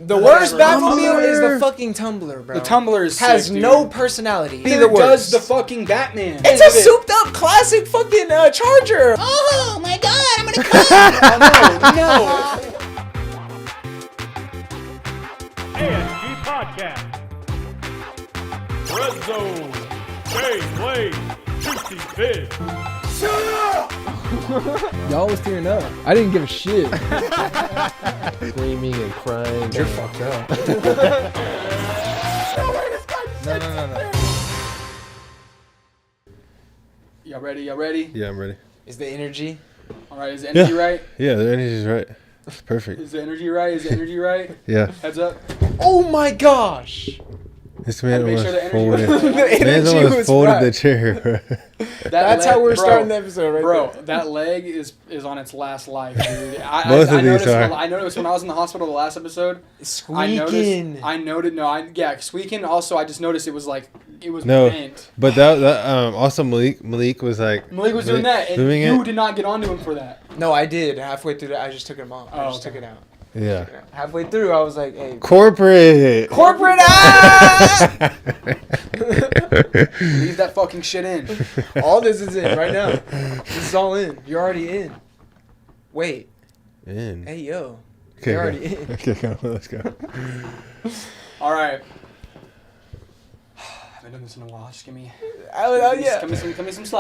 The worst Batmobile is the fucking Tumbler, bro. The Tumbler is has sick, no dude. personality. Neither does the fucking Batman. It's a souped up classic fucking Charger. Oh my god, I'm gonna come! No. ASG Podcast. BREADZ0. Play. Juicy Biz. Y'all was tearing up. I didn't give a shit. Screaming and crying. You're fucked up. No. Y'all ready? Yeah, I'm ready. Is the energy? All right, is the energy right? Yeah, the energy's right. It's perfect. Is the energy right? Yeah. Heads up. Oh my gosh! This man Make was sure the energy folded. was- The Man energy almost was folded right. the chair. That's how we're starting the episode, right Bro, there. that leg is on its last life, dude. Both of these are. I noticed when I was in the hospital the last episode. Squeaking. Yeah, squeaking. Also, I just noticed it was No. bent. But that also Malik was like. Malik was doing that, and doing you it. did not get onto him for that. No, I did. Halfway through that, I just took it off. I just took it out. Yeah. Halfway through, I was like, hey. Corporate. Corporate ah! Leave that fucking shit in. All this is in right now. This is all in. You're already in. Wait. In. Hey, yo. Okay, You're go. already in. Okay, go. Let's go. All right. I haven't done this in a while. Just give me Yeah. some slack.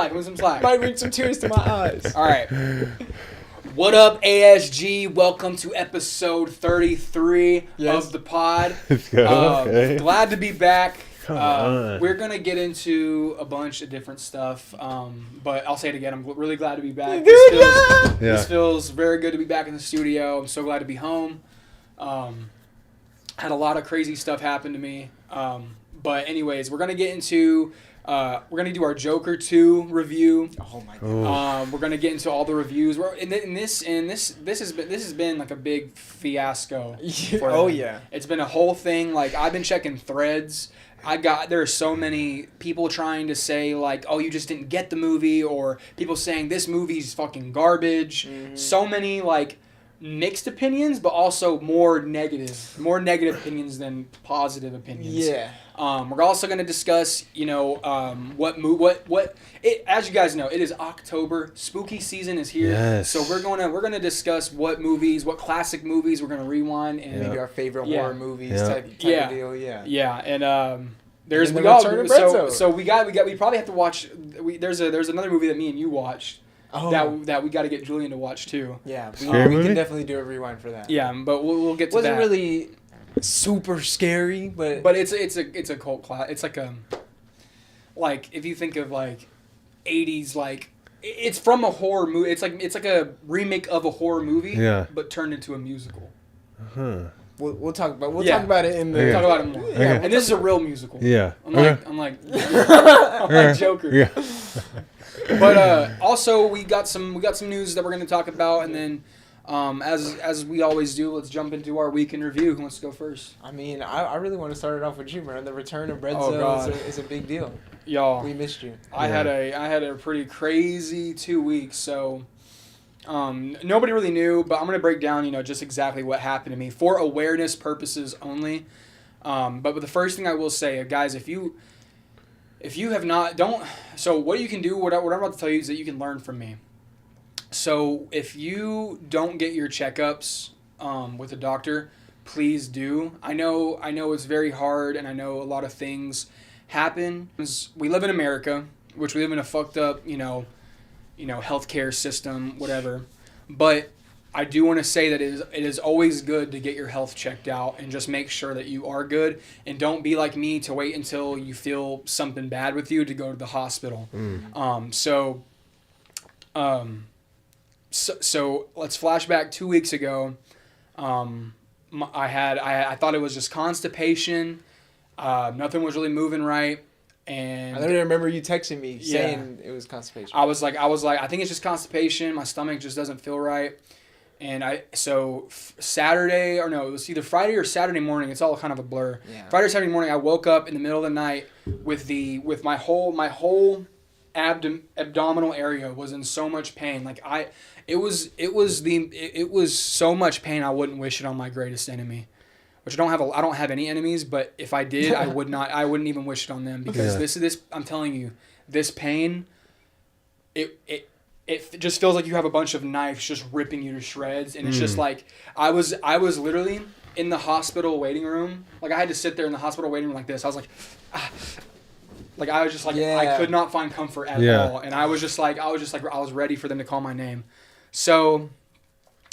Give me some slack. Might bring some tears to my eyes. All right. What up, ASG? Welcome to episode 33 of the pod. Let's go. Okay. Glad to be back. Come on. We're going to get into a bunch of different stuff, but I'll say it again. I'm really glad to be back. This feels very good to be back in the studio. I'm so glad to be home. Had a lot of crazy stuff happen to me. But anyways, we're going to get into... we're gonna do our Joker 2 review. Oh my god. We're gonna get into all the reviews. This has been like a big fiasco. For Oh them. yeah. It's been a whole thing. Like I've been checking threads. There are so many people trying to say like, oh, you just didn't get the movie, or people saying this movie's fucking garbage. Mm-hmm. So many like mixed opinions, but also more negative opinions than positive opinions. Yeah. We're also going to discuss, as you guys know, it is October. Spooky season is here. Yes. So we're going to discuss what classic movies we're going to rewind and Maybe our favorite horror movies type of deal. Yeah. Yeah, and there's And the Return of BREADZ0. so we probably have to watch. There's another movie that me and you watched. Oh. That we got to get Julian to watch too. Yeah. We movie? can definitely do a rewind for that. Yeah, but we'll get to Wasn't that. really super scary, but it's a cult class. It's like if you think of like 80s, like it's from a horror movie. It's like a remake of a horror movie. Yeah. But turned into a musical. Huh. we'll talk about Yeah. talk about it in the Okay. Talk about it more. Okay. And this is a real musical. Yeah. I'm like Joker. Yeah. But also we got some news that we're going to talk about, and then as we always do, let's jump into our week in review. Who wants to go first? I mean, I really want to start it off with you, man. The return of Oh, God. BREADZ0 is a big deal. Y'all, We missed you. I had a pretty crazy 2 weeks, so nobody really knew, but I'm gonna break down just exactly what happened to me for awareness purposes only. But the first thing I will say, guys, if you have not so what you can do, what I'm about to tell you is that you can learn from me. So if you don't get your checkups with a doctor, please do. I know it's very hard, and I know a lot of things happen. We live in America, which we live in a fucked up, healthcare system, whatever. But I do want to say that it is always good to get your health checked out and just make sure that you are good, and don't be like me to wait until you feel something bad with you to go to the hospital. So let's flash back 2 weeks ago. I thought it was just constipation. Nothing was really moving right. And I literally remember you texting me saying it was constipation. I was like, I think it's just constipation. My stomach just doesn't feel right. And Saturday, or no, it was either Friday or Saturday morning. It's all kind of a blur. Yeah. Friday or Saturday morning, I woke up in the middle of the night with my whole abdominal area was in so much pain. Like it was so much pain I wouldn't wish it on my greatest enemy. which I don't have any enemies, but if I did, I wouldn't even wish it on them, because this I'm telling you, this pain, it just feels like you have a bunch of knives just ripping you to shreds, and it's just like I was literally in the hospital waiting room. Like, I had to sit there in the hospital waiting room like this. I was like, like I was just like, I could not find comfort at all, and I was ready for them to call my name. So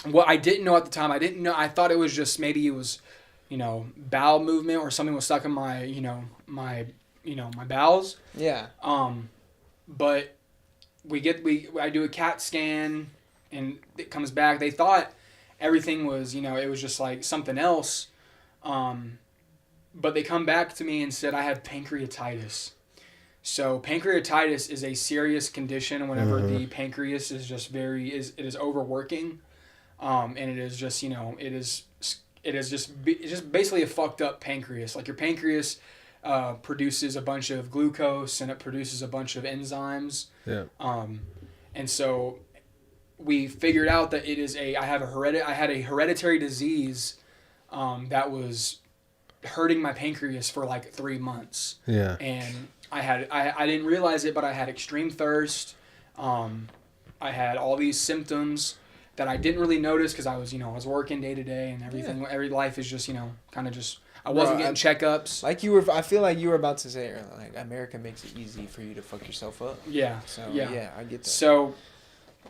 what I didn't know at the time, I thought it was just, maybe it was, bowel movement, or something was stuck in my my bowels. Yeah. But I do a CAT scan, and it comes back. They thought everything was, it was just like something else. But they come back to me and said I have pancreatitis. So pancreatitis is a serious condition whenever the pancreas is just it is overworking. And it is just, it is just basically a fucked up pancreas. Like, your pancreas produces a bunch of glucose, and it produces a bunch of enzymes. Yeah. And so we figured out that I had a hereditary disease that was hurting my pancreas for like 3 months. Yeah. And I didn't realize it, but I had extreme thirst. I had all these symptoms that I didn't really notice, because I was working day to day, and everything. Yeah. Every life is just, kind of just, I wasn't getting checkups. I feel like you were about to say, like, America makes it easy for you to fuck yourself up. Yeah. So, yeah, I get that. So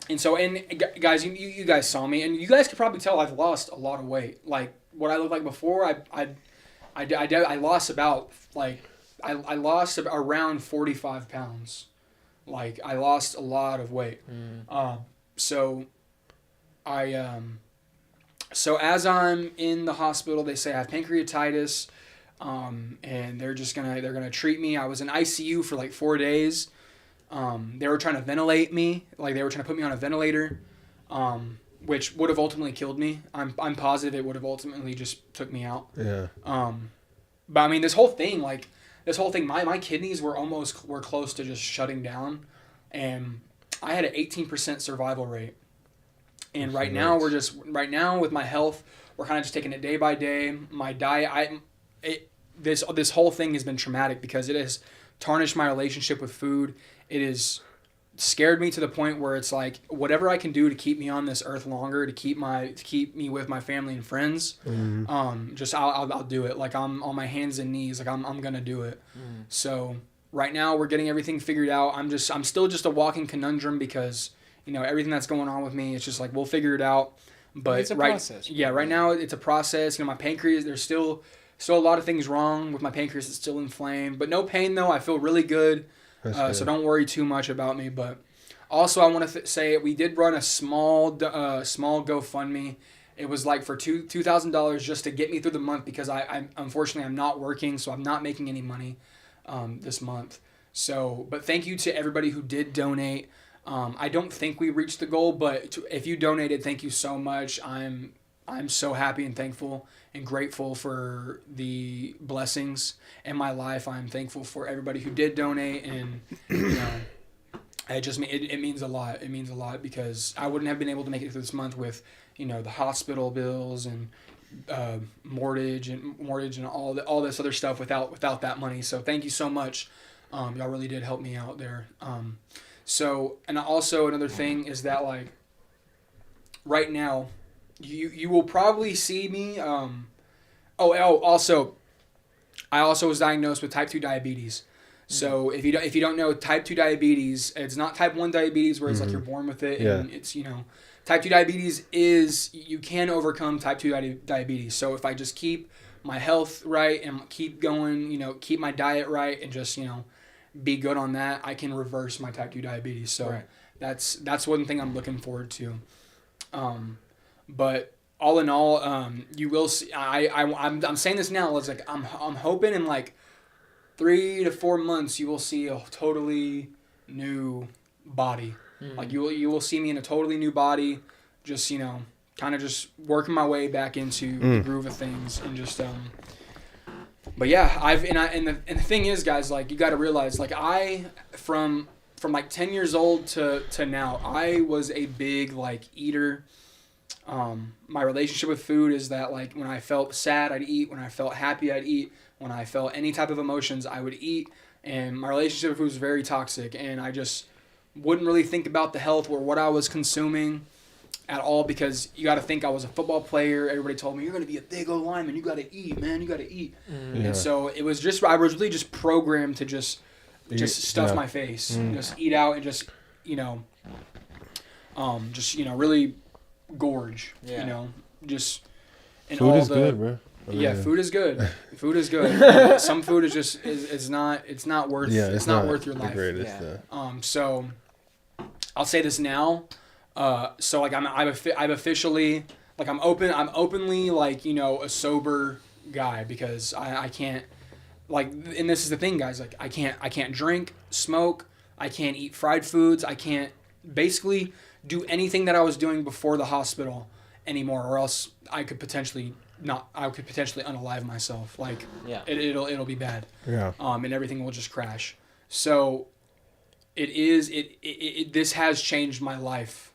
guys, you guys saw me, and you guys could probably tell I've lost a lot of weight. Like, what I looked like before, I lost about, like, I lost around 45 pounds. Like, I lost a lot of weight. So as I'm in the hospital, they say I have pancreatitis, and they're gonna treat me. I was in ICU for like 4 days. They were trying to ventilate me, like, they were trying to put me on a ventilator, which would have ultimately killed me. I'm positive it would have ultimately just took me out. Yeah. But I mean, this whole thing, my kidneys were close to just shutting down, and I had an 18% survival rate. And right now with my health, we're kind of just taking it day by day. My diet, this whole thing has been traumatic, because it has tarnished my relationship with food. It has scared me to the point where it's like, whatever I can do to keep me on this earth longer, to keep me with my family and friends, I'll do it. Like, I'm on my hands and knees, like, I'm gonna do it. So right now we're getting everything figured out. I'm still just a walking conundrum, because everything that's going on with me, it's just like, we'll figure it out. But it's a process. Yeah, right now it's a process. My pancreas, there's still a lot of things wrong with my pancreas. It's still inflamed, but no pain though. I feel really good. So don't worry too much about me. But also, I want to say we did run a small GoFundMe. It was like for $2,000 just to get me through the month, because I unfortunately I'm not working, so I'm not making any money this month. So, but thank you to everybody who did donate. I don't think we reached the goal, but if you donated, thank you so much. I'm so happy and thankful and grateful for the blessings in my life. I'm thankful for everybody who did donate, and it means a lot. It means a lot, because I wouldn't have been able to make it through this month with the hospital bills and mortgage and all this other stuff without that money. So thank you so much. Y'all really did help me out there. So, and also another thing is that, like, right now, you will probably see me. Also, I also was diagnosed with type 2 diabetes. So if you don't know, type 2 diabetes, it's not type 1 diabetes where it's like you're born with it, and it's type 2 diabetes is, you can overcome type 2 diabetes. So if I just keep my health right and keep going, keep my diet right, and just be good on that, I can reverse my type 2 diabetes. So that's one thing I'm looking forward to. But all in all, you will see. I'm saying this now. It's like I'm hoping in like 3 to 4 months you will see a totally new body. Like you will see me in a totally new body. Just kind of just working my way back into the groove of things, and just But yeah, and the thing is, guys, like, you got to realize, like, I from like 10 years old to now, I was a big like eater. My relationship with food is that, like, when I felt sad, I'd eat. When I felt happy, I'd eat. When I felt any type of emotions, I would eat. And my relationship with food was very toxic. And I just wouldn't really think about the health or what I was consuming at all, because you got to think I was a football player. Everybody told me, you're going to be a big O lineman. You got to eat, man. You got to eat. Yeah. And so it was just, I was really just programmed to just stuff my face, just eat out and just, really gorge, just. And Food is good, bro. Food is good. Food is good. Some food is just it's not worth it's not worth your life. The greatest, So I'll say this now. So like I'm officially, like, I'm openly, like, a sober guy, because I can't, like, and this is the thing, guys, like, I can't drink, smoke, I can't eat fried foods, I can't basically do anything that I was doing before the hospital anymore, or else I could potentially unalive myself. Like, it'll be bad. Yeah. And everything will just crash. So this has changed my life,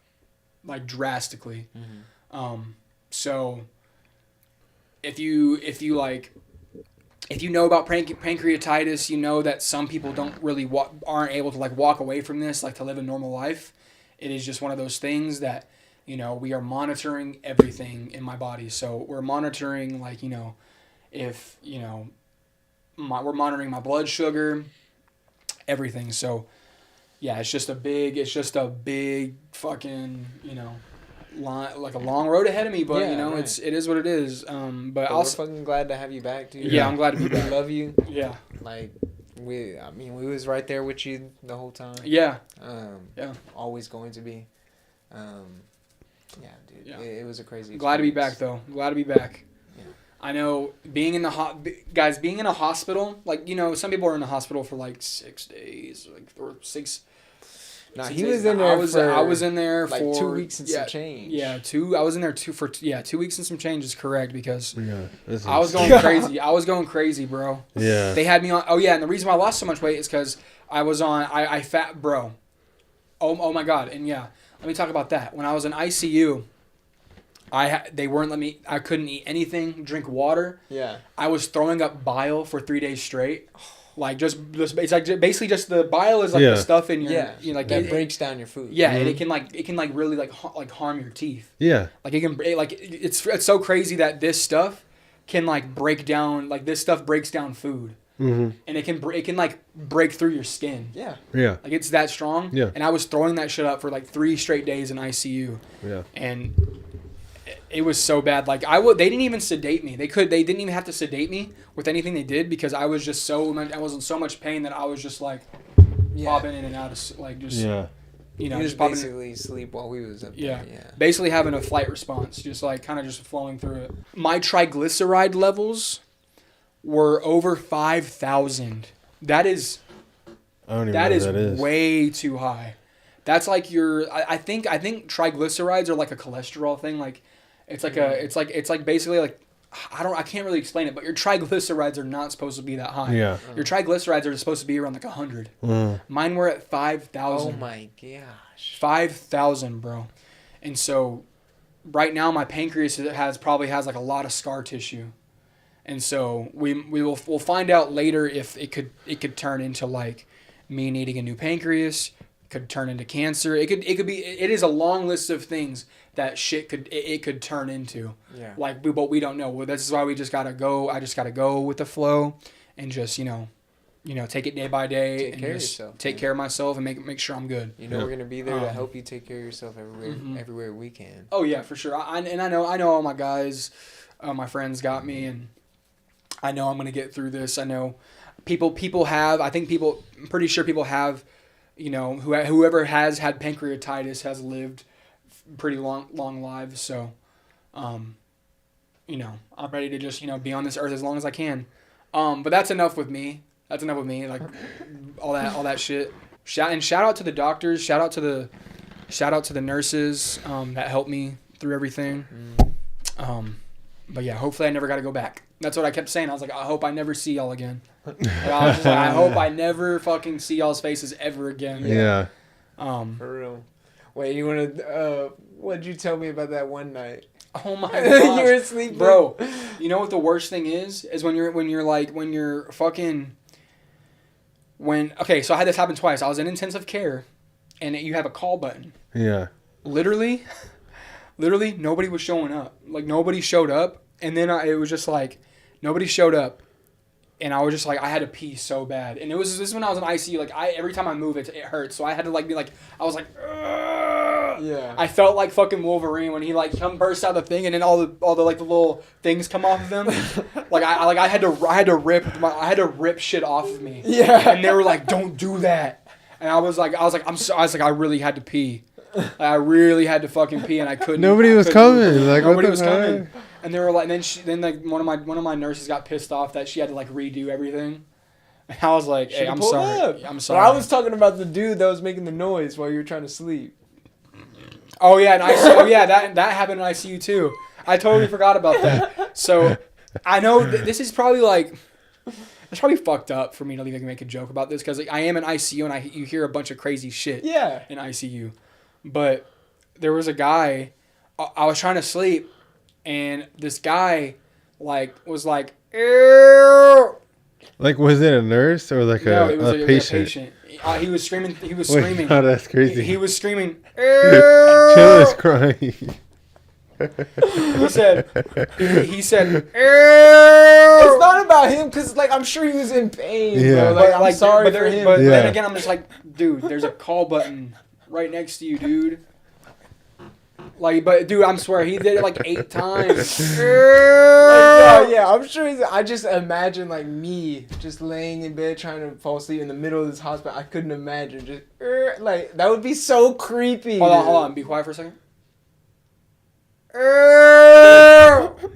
like, drastically. So if you know about pancreatitis, you know that some people aren't able to, like, walk away from this, like, to live a normal life. It is just one of those things that, we are monitoring everything in my body. So we're monitoring, like, if, we're monitoring my blood sugar, everything. So yeah, it's just a big fucking, like a long road ahead of me, but right. it is what it is. But we're fucking glad to have you back, dude. Yeah, I'm glad to be back. We love you. Yeah. Like, we was right there with you the whole time. Yeah. Always going to be. Yeah, dude. Yeah. It was a crazy experience. Glad to be back, though. Glad to be back. Yeah. I know being in a hospital, like, some people are in the hospital for like 6 days, or 6. No, he was in there. I was in there like for 2 weeks and some change. Yeah, 2. I was in there 2 weeks and some change is correct, because Yeah, I was going crazy. I was going crazy, bro. Yeah. They had me on. Oh yeah, and the reason why I lost so much weight is because I was on. I fat, bro. Oh my God, and yeah. Let me talk about that. When I was in ICU, they weren't letting me. I couldn't eat anything, drink water. Yeah. I was throwing up bile for 3 days straight. Like, just it's like basically just the bile is like the stuff in your like that breaks down your food. Yeah, and it can really like harm your teeth. Yeah. Like it's so crazy that this stuff can, like, break down, like, this stuff breaks down food. And it can like break through your skin. Yeah. Yeah. Like, it's that strong. Yeah. And I was throwing that shit up for like 3 straight days in ICU. Yeah. And it was so bad. Like, they didn't even sedate me. They didn't even have to sedate me with anything they did, because I was just I was in so much pain that I was just like popping in and out of, like, just he was just basically asleep while we was up there. Yeah. Basically having a flight response, just like kind of just flowing through it. My triglyceride levels were over 5,000. That is way too high. That's like I think triglycerides are like a cholesterol thing. Like, it's like basically like, I can't really explain it, but your triglycerides are not supposed to be that high. Yeah. Your triglycerides are supposed to be around like 100. Mine were at 5,000. Oh my gosh. 5,000, bro. And so right now my pancreas probably has like a lot of scar tissue. And so we'll find out later if it could turn into, like, me needing a new pancreas, could turn into cancer. It is a long list of things that it could turn into. Yeah. Like, but we don't know. Well, this is why we just gotta go. I just gotta go with the flow, and just take it day by day, and just take care of myself and make sure I'm good. We're gonna be there to help you take care of yourself everywhere we can. Oh yeah, for sure. I know all my guys, my friends got me, and I know I'm gonna get through this. I know people have. I'm pretty sure people have. Whoever has had pancreatitis has lived pretty long lives. So, I'm ready to just be on this earth as long as I can. But that's enough with me. Like, all that shit. Shout out to the doctors. Shout out to the nurses that helped me through everything. But yeah, hopefully I never got to go back. That's what I kept saying. I was like, I hope I never see y'all again. I was just like, I hope I never fucking see y'all's faces ever again. Yeah. For real. Wait, you want to? What'd you tell me about that one night? Oh my You gosh. were sleeping, Bro, you know what the worst thing is when you're fucking okay, so I had this happen twice. I was in intensive care and you have a call button. Yeah. Literally nobody was showing up. Like nobody showed up, and then it was just like nobody showed up. And I was just like, I had to pee so bad. And this is when I was in ICU. Like every time I move, it hurts. So I had to like be like, I was like, ugh. Yeah. I felt like fucking Wolverine when he like bursts out the thing, and then all the like the little things come off of him. I had to rip shit off of me. Yeah. And they were like, don't do that. And I was like, I really had to pee. Like, I really had to fucking pee, and I couldn't. Nobody was coming. Like, Nobody what was the coming. heck? And they were like, then like one of my nurses got pissed off that she had to like redo everything. And I was like, hey, I'm sorry. I'm sorry. But I was talking about the dude that was making the noise while you were trying to sleep. Oh yeah, and that happened in ICU too. I totally forgot about that. So I know this is probably like it's probably fucked up for me to even make a joke about this because like, I am in ICU and you hear a bunch of crazy shit. Yeah. In ICU, but there was a guy. I was trying to sleep, and this guy like was like, ew. Like, was it a nurse or like No, it was a a patient? patient. He was screaming. He was Wait, screaming. no, that's crazy. He was screaming. Chill is crying. He said. It's not about him because like I'm sure he was in pain. Yeah. Bro. Like I'm sorry for him. But Yeah. then again, I'm just like, dude, there's a call button right next to you, dude. Like, but dude, I swear he did it like 8 times. Yeah, I'm sure I just imagine like me just laying in bed trying to fall asleep in the middle of this hospital. I couldn't imagine just like that would be so creepy. Hold on, be quiet for a second.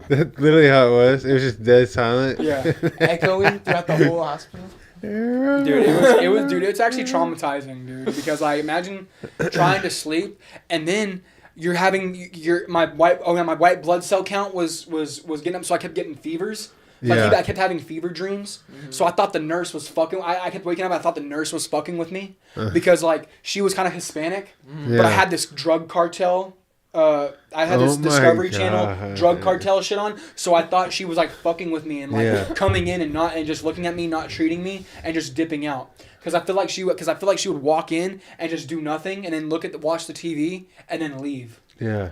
That's literally how it was. It was just dead silent. Yeah. Echoing throughout the whole hospital. Dude, dude, it's actually traumatizing, dude, because I imagine trying to sleep and then you're having my white blood cell count was getting up, so I kept getting fevers. Like Yeah. I kept having fever dreams. So I thought the nurse was fucking. I kept waking up. I thought the nurse was fucking with me because like she was kind of Hispanic, but I had this drug cartel. I had this Discovery Channel drug cartel shit on, so I thought she was like fucking with me and like coming in and just looking at me, not treating me, and just dipping out. Because I feel like she would walk in and just do nothing and then watch the TV and then leave. Yeah.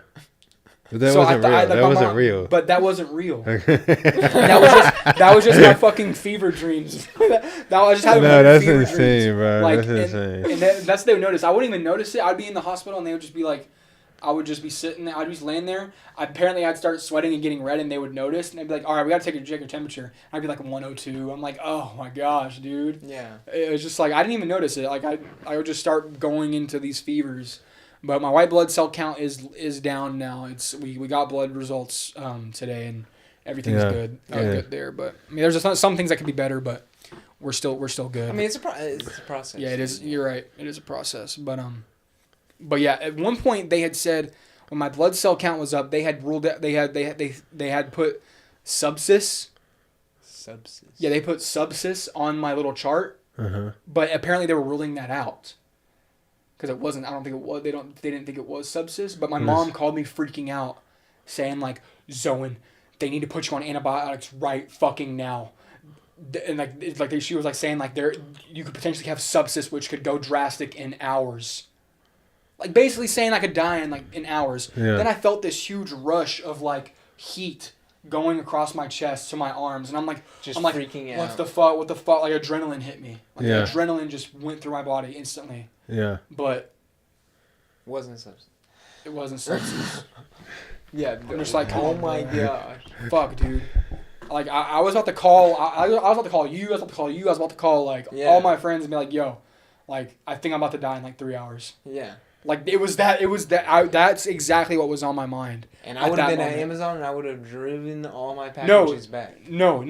But that wasn't real. That wasn't real. But that wasn't real. that was just my fucking fever dreams. that was just having that's fever insane, dreams. bro. Like, that's insane. And that's what they would notice. I wouldn't even notice it. I'd be in the hospital and they would just be like, I would just be sitting there. I'd be laying there. Apparently, I'd start sweating and getting red, and they would notice. And they'd be like, all right, we got to check your temperature. I'd be like 102. I'm like, oh, my gosh, dude. Yeah. It was just like, I didn't even notice it. Like, I would just start going into these fevers. But my white blood cell count is down now. We got blood results today, and everything's good. Good there. But, I mean, there's just some things that could be better, but we're still good. I mean, it's a process. Yeah, it is. You're right. It is a process. But yeah, at one point they had said when my blood cell count was up, they had ruled out, they had put sepsis. Sepsis. Yeah, they put sepsis on my little chart. But apparently they were ruling that out because it wasn't. I don't think it was. They didn't think it was sepsis. But my mom called me freaking out, saying like, Zoen, they need to put you on antibiotics right fucking now. And she was like saying like you could potentially have sepsis, which could go drastic in hours. Like basically saying I could die in hours. Yeah. Then I felt this huge rush of like heat going across my chest to my arms, and I'm like freaking out. What the fuck? What the fuck? Like adrenaline hit me. Like Yeah. adrenaline just went through my body instantly. Yeah. But Wasn't sepsis. it wasn't sepsis. Yeah. I'm just like, oh my gosh. Fuck, dude. Like I was about to call. I was about to call you. I was about to call you. I was about to call like all my friends and be like, yo, like I think I'm about to die in like 3 hours. Yeah. Like that's exactly what was on my mind. And I would have been at Amazon and I would have driven all my packages back. No.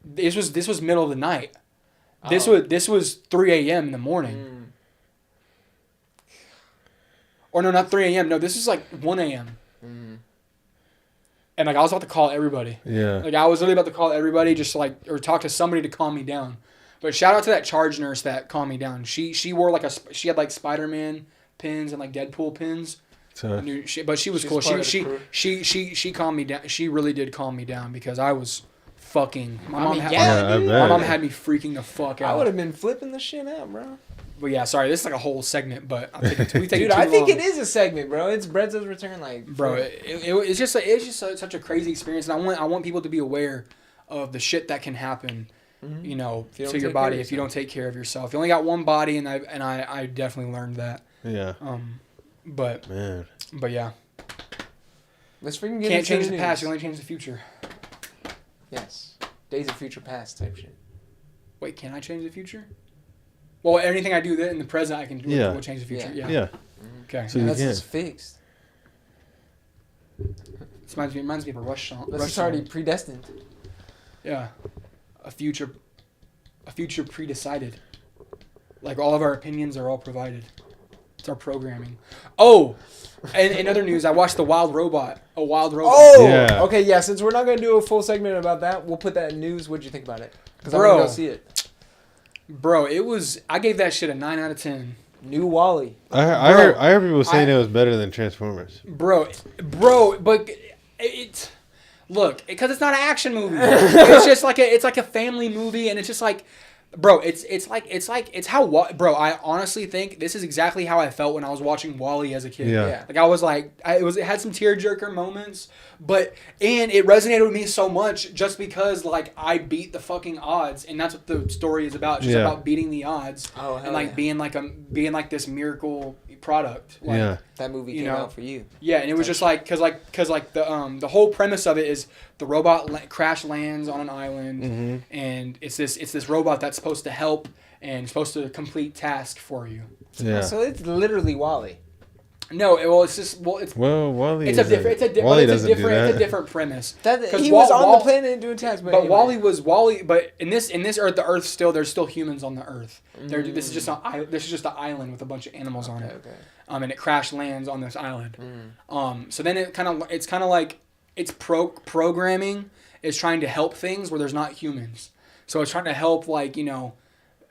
This was middle of the night. This was 3 a.m. in the morning. Or no, not 3 a.m. No, this is like 1 a.m. And like I was about to call everybody. Yeah. Like I was literally about to call everybody just to like or talk to somebody to calm me down. But shout out to that charge nurse that calmed me down. She wore like she had like Spider-Man pins and like Deadpool pins. So, But she was She's cool. part of the crew. She calmed me down. She really did calm me down because I was fucking. My mom had I my bet. mom had me freaking the fuck I would out. have been flipping the shit out, bro. But yeah, sorry, this is like a whole segment, but we take Dude, it too I think long. it is a segment, bro. It's BREADZ0's return, like, Bro, it's just such a crazy experience, and I want people to be aware of the shit that can happen, you know, If you don't to your take care body of if you don't take care of yourself. You only got one body, and I definitely learned that. yeah. But Man. yeah, let's freaking get can't into change the the past. news. You only change the future. Yes. Days of Future Past type shit. Wait, can I change the future? Well, anything I do in the present, I can do. Yeah. Will change the future. Yeah. Yeah. Yeah. Okay. So Yeah, you that's can. just fixed. This reminds me of a Rush song. That's Rush just already song. predestined. Yeah. A future pre-decided. Like all of our opinions are all provided. It's our programming. Oh, and in other news, I watched The Wild Robot. A Wild Robot. Oh! Yeah. Okay, yeah, since we're not going to do a full segment about that, we'll put that in news. What'd you think about it? Because I'm Bro. going to go see it. Bro, I gave that shit a 9 out of 10. New Wally. I Bro, heard people saying it was better than Transformers. Bro, but it's look, because it's not an action movie. It's just like it's like a family movie, and it's just like, bro, it's how bro. I honestly think this is exactly how I felt when I was watching Wall-E as a kid. Yeah. Yeah. Like I was like, it had some tearjerker moments, and it resonated with me so much just because like I beat the fucking odds, and that's what the story is about. It's just Yeah. about beating the odds Oh, hell and like yeah. being like this miracle product. Like, Yeah. That movie You came know, out for you. yeah, and it was just like, cause the whole premise of it is the robot crash lands on an island, and it's this robot that's supposed to help and supposed to complete task for you. Yeah. So it's literally Wally. No, it's Wally. it's a different Wally doesn't do that. it's a different premise. That 'Cause he was on Wall- the planet doing tasks, But anyway. But in this Earth, there's still humans on the Earth. This is just an island with a bunch of animals on it. Okay. And it crash lands on this island. So then it's kind of like it's programming is trying to help things where there's not humans. So it's trying to help like, you know,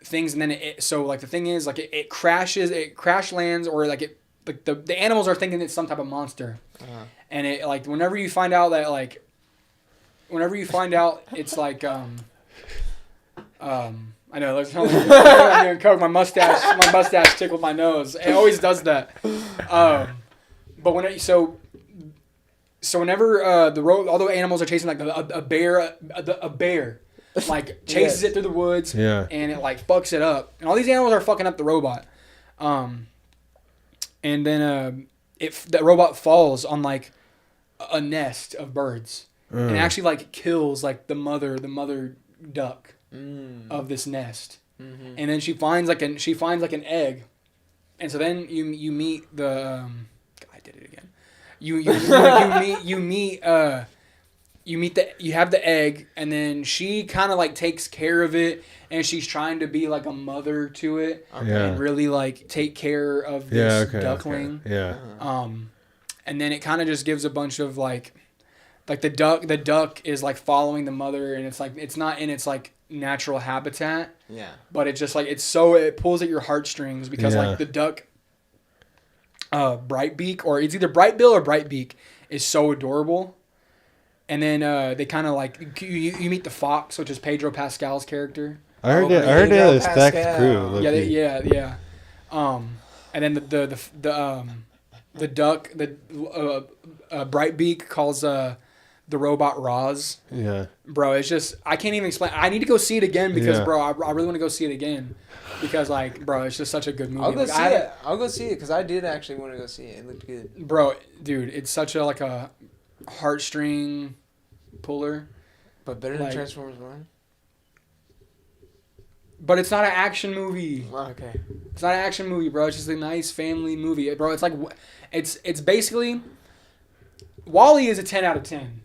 things, and then the thing is like it crash lands, or like the animals are thinking it's some type of monster. And it like whenever you find out it's like I know there's I'm doing coke. My mustache tickled my nose. It always does that. But whenever all the animals are chasing like a bear like chases it through the woods, Yeah. and it like fucks it up, and all these animals are fucking up the robot, and then the robot falls on like a nest of birds, and actually like kills like the mother duck of this nest, and then she finds like an egg, and so then you meet the I did it again. You have the egg, and then she kind of like takes care of it, and she's trying to be like a mother to it, Yeah. and really like take care of this duckling. Okay. Yeah. And then it kind of just gives a bunch of like the duck is like following the mother, and it's like it's not in its like natural habitat, Yeah. but it's just like it pulls at your heartstrings because Yeah. like the duck Brightbeak, or it's either Brightbill or Brightbeak, is so adorable. And then they kind of like you meet the fox, which is Pedro Pascal's character. I heard Pedro they had a stacked Pascal. crew. Yeah, low-key. yeah. And then the duck, Brightbeak calls the robot Roz. Yeah. Bro, it's just I can't even explain. I need to go see it again because, Yeah. bro, I really want to go see it again because, like, bro, it's just such a good movie. I'll go Like, see it. I'll go see it because I did actually want to go see it. It looked good. Bro, dude, it's such a like a heartstring puller, But better than Like- Transformers 1? but it's not an action movie. Oh, okay. It's not an action movie, bro. It's just a nice family movie, bro. It's like it's basically Wall-E is a 10 out of 10.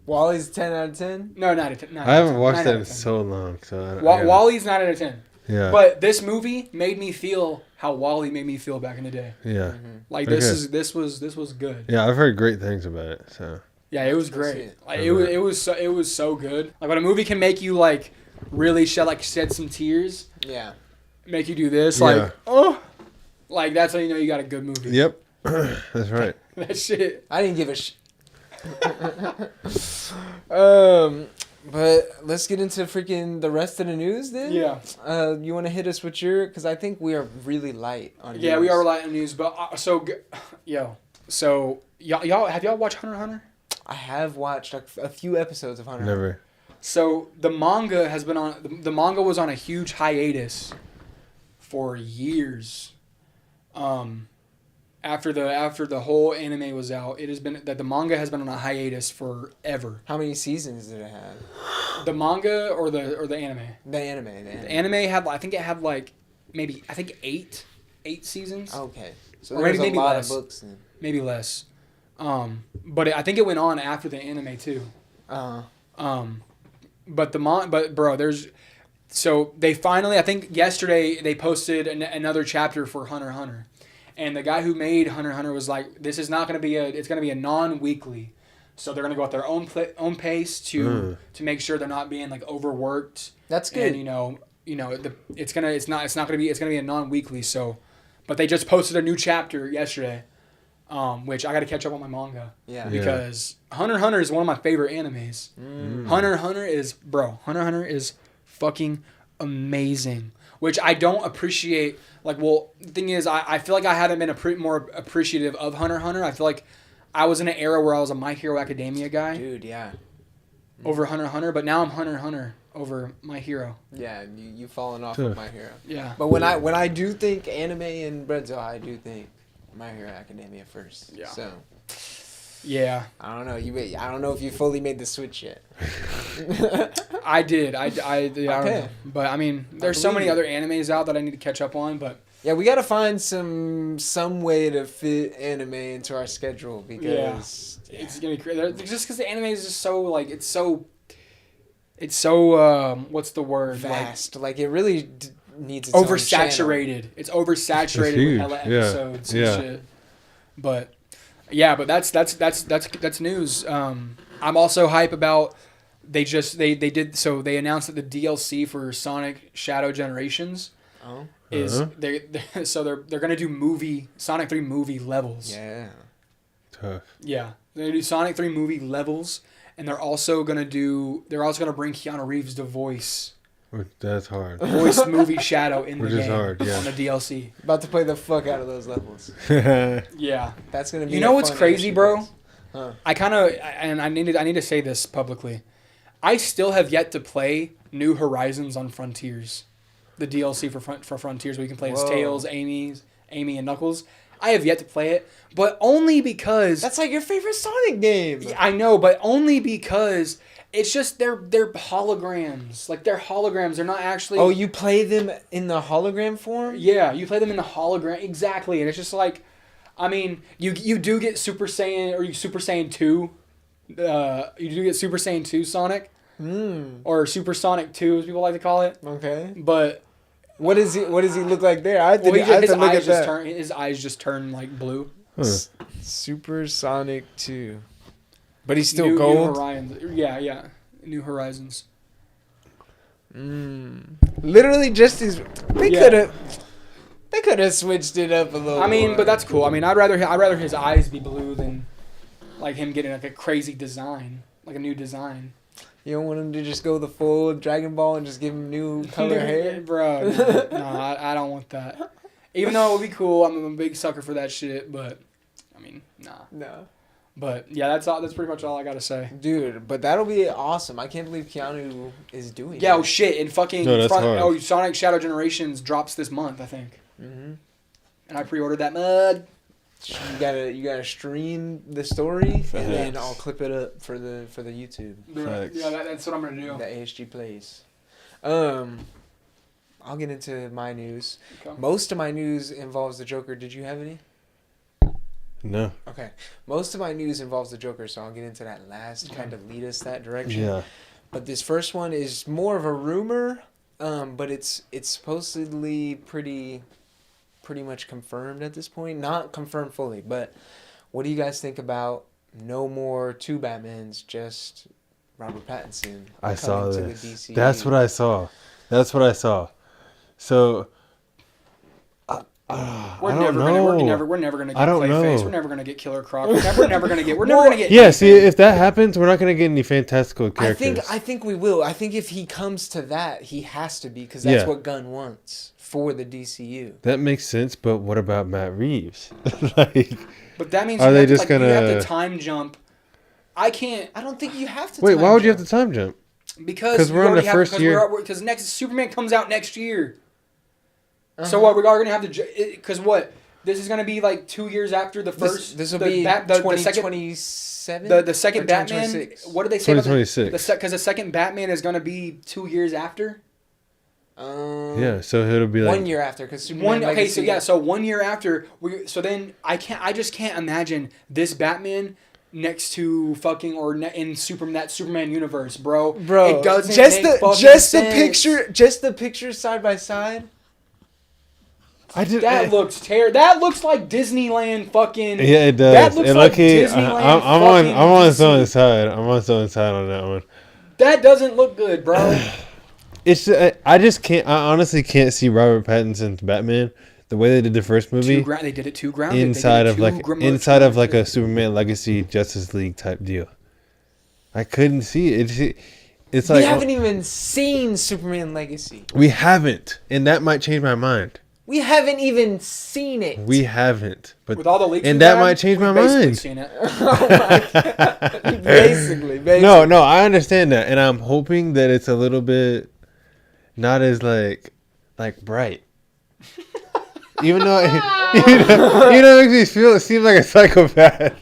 Wally's 10 out of 10? No, not a 10. I haven't watched that in so long, so I don't. Wall-E's 9 out of 10. Yeah. But this movie made me feel how Wall-E made me feel back in the day. Yeah. Like Okay. this was good. Yeah, I've heard great things about it. So. Yeah, it was Let's see great. it. Like it was so good. Like when a movie can make you like really shed some tears, Yeah. make you do this Yeah. like oh Like, that's how you know you got a good movie. Yep. That's right. That shit. I didn't give a but let's get into freaking the rest of the news then. Yeah. You want to hit us with your? Because I think we are really light on. Yeah, news. we are light on news, but so y'all have y'all watched Hunter x Hunter? I have watched a few episodes of Hunter. Never. So the manga has been on. The manga was on a huge hiatus for years. After the whole anime was out, it has been that the manga has been on a hiatus forever. How many seasons did it have? The manga or the anime? The anime. The anime had, I think it had like maybe eight seasons. Okay, so Or there's maybe a lot less. of books. Then. Maybe less. But I think it went on after the anime too. But bro, so they finally, I think yesterday they posted another chapter for Hunter x Hunter. And the guy who made Hunter x Hunter was like, this is not going to be it's going to be a non-weekly. So they're going to go at their own pace to make sure they're not being like overworked. That's good. And it's going to be a non-weekly. So, but they just posted a new chapter yesterday. Which I got to catch up on my manga. Yeah. Because Hunter x Hunter is one of my favorite animes. Hunter x Hunter is fucking amazing. Which I don't appreciate. Like, well, the thing is, I feel like I hadn't been more appreciative of Hunter x Hunter. I feel like I was in an era where I was a My Hero Academia guy. Dude, yeah. Over Hunter x Hunter, but now I'm Hunter x Hunter over My Hero. Yeah, you've fallen off of My Hero. Yeah. But when I do think anime and BREADZ0, I do think My Hero Academia first. Yeah. So. Yeah. I don't know. I don't know if you fully made the switch yet. I did. I don't know. But I mean, there's so many it. other animes out that I need to catch up on. But Yeah, we gotta find some way to fit anime into our schedule because it's gonna be crazy. Just because the anime is just so like it's so what's the word? vast. Like it really needs its Oversaturated. It's oversaturated with huge. hella Yeah. episodes and Yeah. shit. But yeah, but that's news. I'm also hype about they announced that the DLC for Sonic Shadow Generations Oh. is they're gonna do Sonic 3 movie levels. Yeah. Tough. Yeah. They're gonna do Sonic 3 movie levels, and they're also gonna bring Keanu Reeves to voice That's hard. movie Shadow in the Which is game hard, yeah. on the DLC. About to play the fuck out of those levels. Yeah. That's gonna be. You know what's fun crazy, issue, bro? guys. Huh. I need to say this publicly. I still have yet to play New Horizons on Frontiers, the DLC for Frontiers, where you can play as Whoa. Tails, Amy, and Knuckles. I have yet to play it, but only because That's like your favorite Sonic game. I know, but only because it's just they're holograms. Like they're holograms. They're not actually. Oh, you play them in the hologram form? Yeah, you play them in the hologram exactly, and it's just like, I mean, you do get Super Saiyan or Super Saiyan 2. You do get Super Saiyan 2 Sonic, or Super Sonic 2 as people like to call it. Okay. But What does he look like there? I have to, well, I have to look at that. his eyes just turn like blue. Super Sonic 2. But he's still New gold. Horizons. Yeah. New Horizons. Literally just his. They could have switched it up a little. I mean, more. but that's cool. I mean, I'd rather his eyes be blue than like him getting like a crazy design, like a new design. You don't want him to just go the full Dragon Ball and just give him new color hair? Bro. No, I don't want that. Even though it would be cool, I'm a big sucker for that shit. But I mean, nah. No. But yeah, that's pretty much all I gotta say. Dude, but that'll be awesome. I can't believe Keanu is doing Yeah, it. oh shit, and fucking No, that's hard. Sonic Shadow Generations drops this month, I think. Mm-hmm. And I pre-ordered that mud. You gotta stream the story Facts. and then I'll clip it up for the YouTube. Facts. Yeah, that's what I'm gonna do. The ASG plays. I'll get into my news. Okay. Most of my news involves the Joker. Did you have any? No. Okay. Most of my news involves the Joker, so I'll get into that last to kind of lead us that direction. Yeah. But this first one is more of a rumor, but it's supposedly pretty much confirmed at this point. Not confirmed fully, but what do you guys think about no more two Batmans, just Robert Pattinson? I saw coming to this. the DCU? That's what I saw. So We're I never don't gonna know. we're never gonna get I don't Clayface. know. We're never gonna get Killer Croc. We're never gonna get Yeah, see, if that happens, we're not gonna get any fantastical characters. I think we will. I think if he comes to that, he has to be because that's Yeah. what Gunn wants for the DCU. That makes sense, but what about Matt Reeves? Like, But that means Are you they have just to, like, you have gonna- to time jump. I can't I don't think you have to. wait, time why would you have jump. to time jump? because 'Cause we're you on the already have- first year. Because next Superman comes out next year. So Uh-huh. what? We are gonna have to because what? This is gonna be like 2 years after the first. This will the be the second 2027. the second Or Batman. 2026? What did they say? about 2026. Because the second Batman is gonna be 2 years after. Yeah, so it'll be like 1 year after because Superman. Okay, so Legacy- yeah, so 1 year after so then I just can't imagine this Batman next to fucking in that Superman universe, bro. Bro, it doesn't just make the fucking just sense. the picture side by side. That looks like Disneyland fucking. yeah, it does. That looks And like lucky, Disneyland. I'm on DC. someone's side. I'm on someone's side on that one. That doesn't look good, bro. It's I just can't. I honestly can't see Robert Pattinson's Batman the way they did the first movie They did it too grounded. inside of like a a Superman Legacy Justice League type deal. I couldn't see it. It's like We haven't even seen Superman Legacy. we haven't, and that might change my mind. We haven't even seen it. We haven't, but with all the leaks, and we've that had, might change my we've basically mind. seen it. Oh my god. Basically. No, I understand that, and I'm hoping that it's a little bit not as like bright. Even though it makes me seem like a psychopath,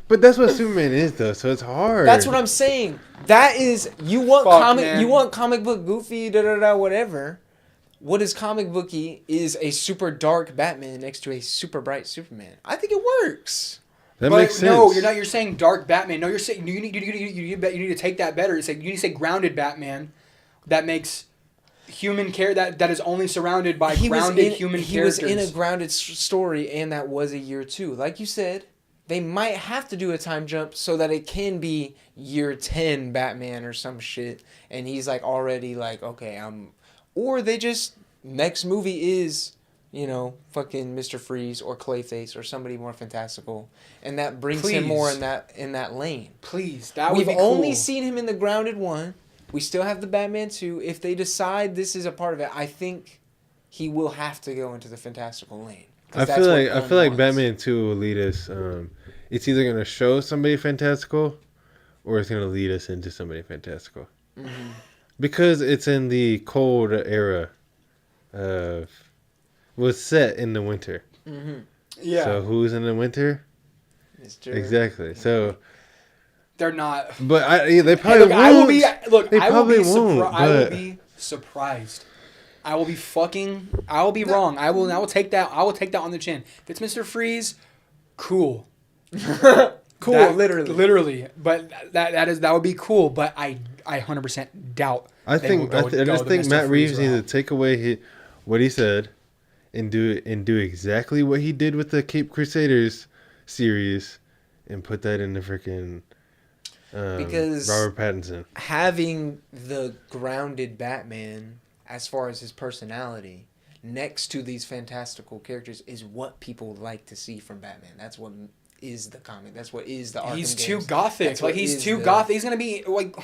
but that's what Superman is, though. So it's hard. That's what I'm saying. That is you want Fuck, man. you want comic book goofy whatever. What is comic booky is a super dark Batman next to a super bright Superman. I think it works. That But makes sense. no, you're not. You're saying dark Batman. No, you're saying you need to take that better. You need to say grounded Batman. That makes human care that is only surrounded by grounded human characters. He was in a grounded story, and that was a year 2. Like you said, they might have to do a time jump so that it can be year 10 Batman or some shit, and he's like already like, okay, or they just next movie is, fucking Mr. Freeze or Clayface or somebody more fantastical, and that brings him more in that lane. Please, that We've would be cool. only seen him in the grounded one. We still have the Batman 2. If they decide this is a part of it, I think he will have to go into the fantastical lane. I feel like Batman 2 will lead us. It's either gonna show somebody fantastical, or it's gonna lead us into somebody fantastical. Mm-hmm. Because it's in the cold era was set in the winter. Mm-hmm. Yeah. So who's in the winter? Exactly. So They're not. But they probably won't. I will be. Look, They I will probably be won't. I will But be surprised. I will be wrong. I will take that. I will take that on the chin. If it's Mr. Freeze, cool. Cool, literally. But that would be cool. But I 100% doubt. I just think Matt Reeves needs to take away what he said, and do exactly what he did with the Cape Crusaders series, and put that in the freaking because Robert Pattinson. Having the grounded Batman, as far as his personality, next to these fantastical characters is what people like to see from Batman. That's what is the comic. That's what is the Arkham He's games. too gothic. Like he's too gothic. He's gonna be like.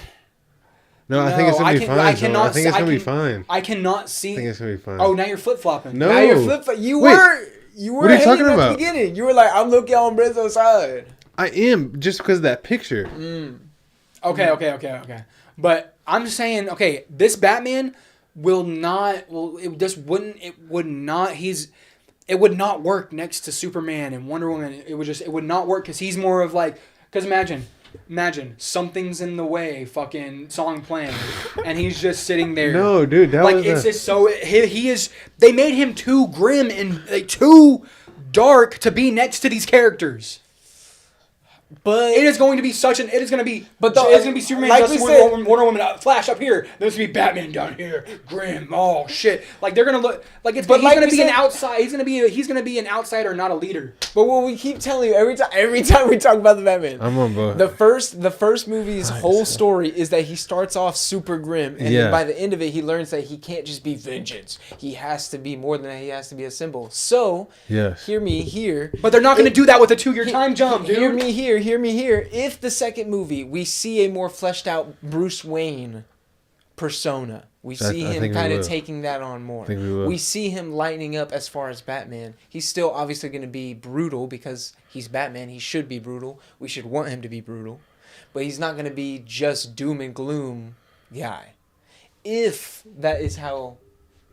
No, I think it's gonna be fine. I think it's gonna be fine. I cannot see. I think it's gonna be fine. Oh, now you're flip flopping. No, Now you're flip-flopping. You Wait, were what are you talking hating at about? the beginning. You were like, I'm looking on BREADZ0's side. I am, just because of that picture. Okay. But I'm saying, okay, this Batman will not. Well, it just wouldn't. It would not. It would not work next to Superman and Wonder Woman. It would not work because he's more of like. Because imagine something's in the way. Fucking song playing, and he's just sitting there. No, dude, that was it's just so he is. They made him too grim and like too dark to be next to these characters. But It is going to be it is going to be, But it's going to be Superman, like Justice we League, said- Wonder Woman, Flash up here. There's going to be Batman down here, grim, oh shit. Like they're going to look like it's. But He's like going to we be an said- outside. He's going to be an outsider, not a leader. But what we keep telling you every time we talk about the Batman, I'm on both. the first movie's whole story is that he starts off super grim, and Yeah. then by the end of it, he learns that he can't just be vengeance. He has to be more than that. He has to be a symbol. So, Yes. hear me here. But they're not going to do that with a 2-year time jump, dude. Hear me here. Hear me here. If the second movie we see a more fleshed out Bruce Wayne persona. We see I him think we kind of will. taking that on more. I think we will. We see him lightening up as far as Batman. He's still obviously going to be brutal because he's Batman. He should be brutal. We should want him to be brutal. But he's not going to be just doom and gloom guy. If that is how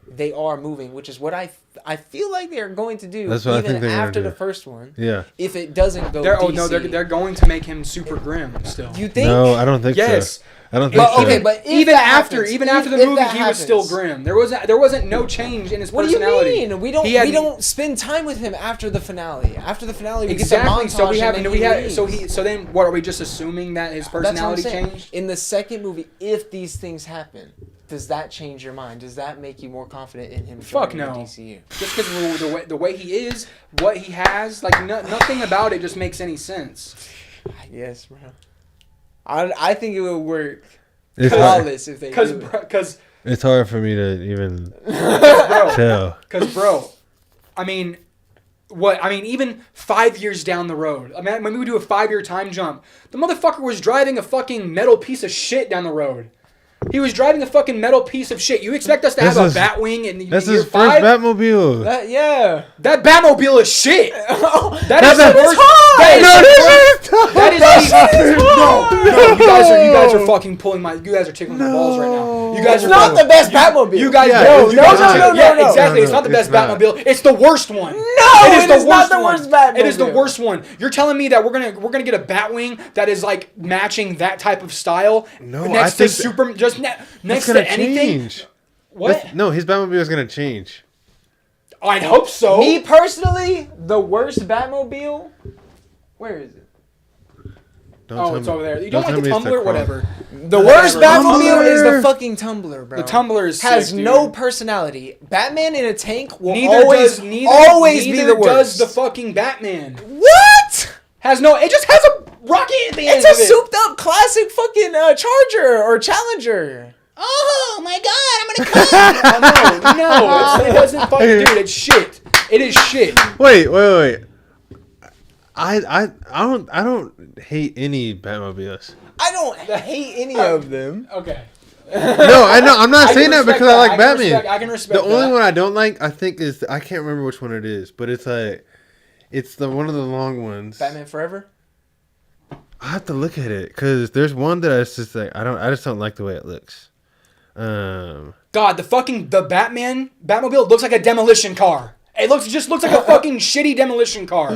they are moving, which is what I feel like they're going to do That's what I even think they're gonna after the do. first one. Yeah. If it doesn't go They're going to make him super grim still. You think? No, I don't think Yes. so. I don't think But so. okay, but if even that after happens, the if movie, that he was still happens- grim. There wasn't no change in his What do you personality. mean? We He don't spend time with him after the finale. After the finale, we Exactly. get the So montage we have. and then We he have. leaves. So then, what are we just assuming that his That's what I'm personality saying. changed? In the second movie, if these things happen, does that change your mind? Does that make you more confident in him? Fuck joining no. the DCU? Just because the way he is, what he has, like nothing about it just makes any sense. Yes, bro. I think it would work It's hard, flawless if they do it. Because it's hard for me to even bro, tell. I mean, even 5 years down the road, I mean, when we do a 5-year time jump, the motherfucker was driving a fucking metal piece of shit down the road. He was driving a fucking metal piece of shit. You expect us to have This a is- Batwing in That's year his first 5? Batmobile. Yeah. That Batmobile is shit. That is That's the a worst. No, That is the no. You guys are fucking pulling my. You guys are tickling my balls right now. You guys It's are not the best Batmobile. You guys, Yeah, no, it's no, not. no, yeah, no. exactly. No, It's not the no, best it's not. Batmobile. It's the worst one. No, it is not the one. worst Batmobile. It is the worst one. You're telling me that we're gonna get a Batwing that is like matching that type of style No, I next to think Super, just next It's to gonna anything. change. What? No, his Batmobile is gonna change. I'd hope so. Me personally, the worst Batmobile. Where is it? Don't Oh, tell it's me- over there. You don't like tell the me it's Tumbler, Cross. whatever. The worst Whatever. Batmobile is the Tumbler. fucking Tumbler, bro. The Tumbler is has sick, dude. no personality. Batman in a tank will Neither always does be neither the worst. does the fucking Batman. What? Has no. It just has a rocket at the end It's a of it. souped up classic fucking Charger or Challenger. Oh my god, I'm gonna come! Oh, no, it doesn't fucking, dude. It's shit. It is shit. Wait. I don't hate any Batmobiles. I don't hate any of them. Okay. No, I know. I'm not I saying can that respect because I like I can Batman. respect- I can respect The only that. one I don't like, I think, is I can't remember which one it is, but it's like it's the one of the long ones. Batman Forever. I have to look at it because there's one that I just like I just don't like the way it looks. God, the Batmobile looks like a demolition car. It just looks like a fucking shitty demolition car.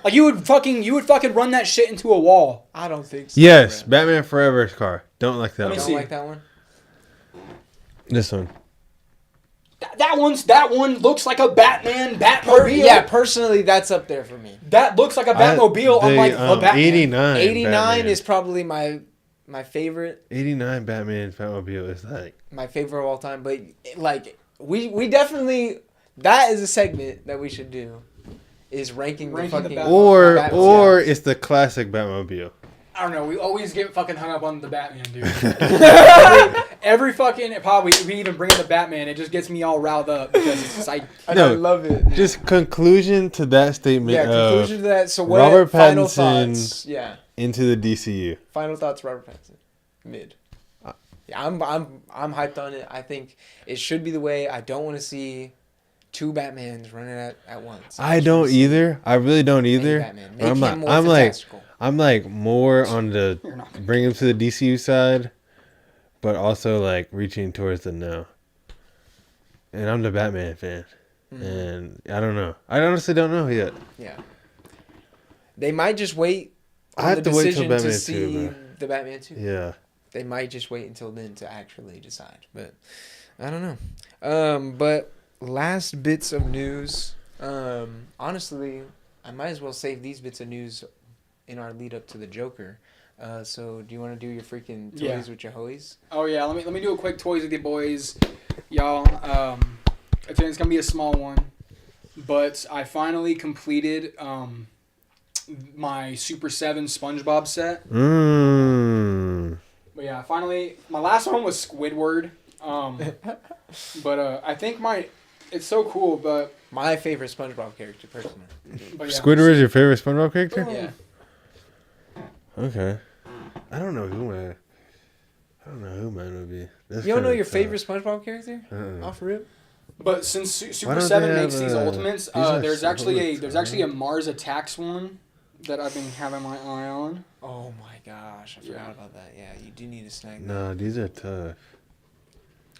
Like you would fucking run that shit into a wall. I don't think so. Yes, bro. Batman Forever's car. Don't like that Let me one. Don't see. like that one. This one. That one looks like a Batmobile. Yeah, personally, that's up there for me. That looks like a Batmobile, unlike the Batman. 89. 89 Batman. is probably my favorite. 89 Batman Batmobile is like My favorite of all time, but like we definitely that is a segment that we should do, is ranking the Ranking the fucking Batman. or it's the classic Batmobile. I don't know. We always get fucking hung up on the Batman, dude. every fucking probably we even bring up the Batman. It just gets me all riled up because it's just like And No, I love it. Just conclusion to that statement. Yeah, conclusion to that. So what? Robert Final Pattinson- thoughts. Yeah, into the DCU. final thoughts. Robert Pattinson, mid. Yeah, I'm hyped on it. I think it should be the way. I don't want to see two Batmans running at once. I don't either. I really don't either. Batman. But Make him more fantastical. I'm like more on the You're not gonna bring him to the DCU side, but also like reaching towards the no. And I'm the Batman fan, and I don't know. I honestly don't know yet. Yeah. They might just wait on I have the to wait till decision Batman to see 2, bro. the Batman 2. Yeah. They might just wait until then to actually decide. But I don't know. But last bits of news. Honestly, I might as well save these bits of news in our lead up to the Joker. So do you want to do your freaking toys Yeah. with your hoes? Oh yeah, let me do a quick toys with you boys, y'all. It's gonna be a small one, but I finally completed my Super 7 SpongeBob set. But yeah, finally, my last one was Squidward. But I think it's so cool. But My favorite SpongeBob character, personally. yeah. Squidward is your favorite SpongeBob character? Yeah. Okay. I don't know who mine would be. That's You don't know kinda your tough. favorite SpongeBob character? Uh-uh. Off rip? But since Why Super don't 7 they makes have, these ultimates, these are there's actually ultimates, a Mars Attacks one that I've been having my eye on. Oh my gosh, I forgot about that. Yeah, you do need to snag that. No, these are tough.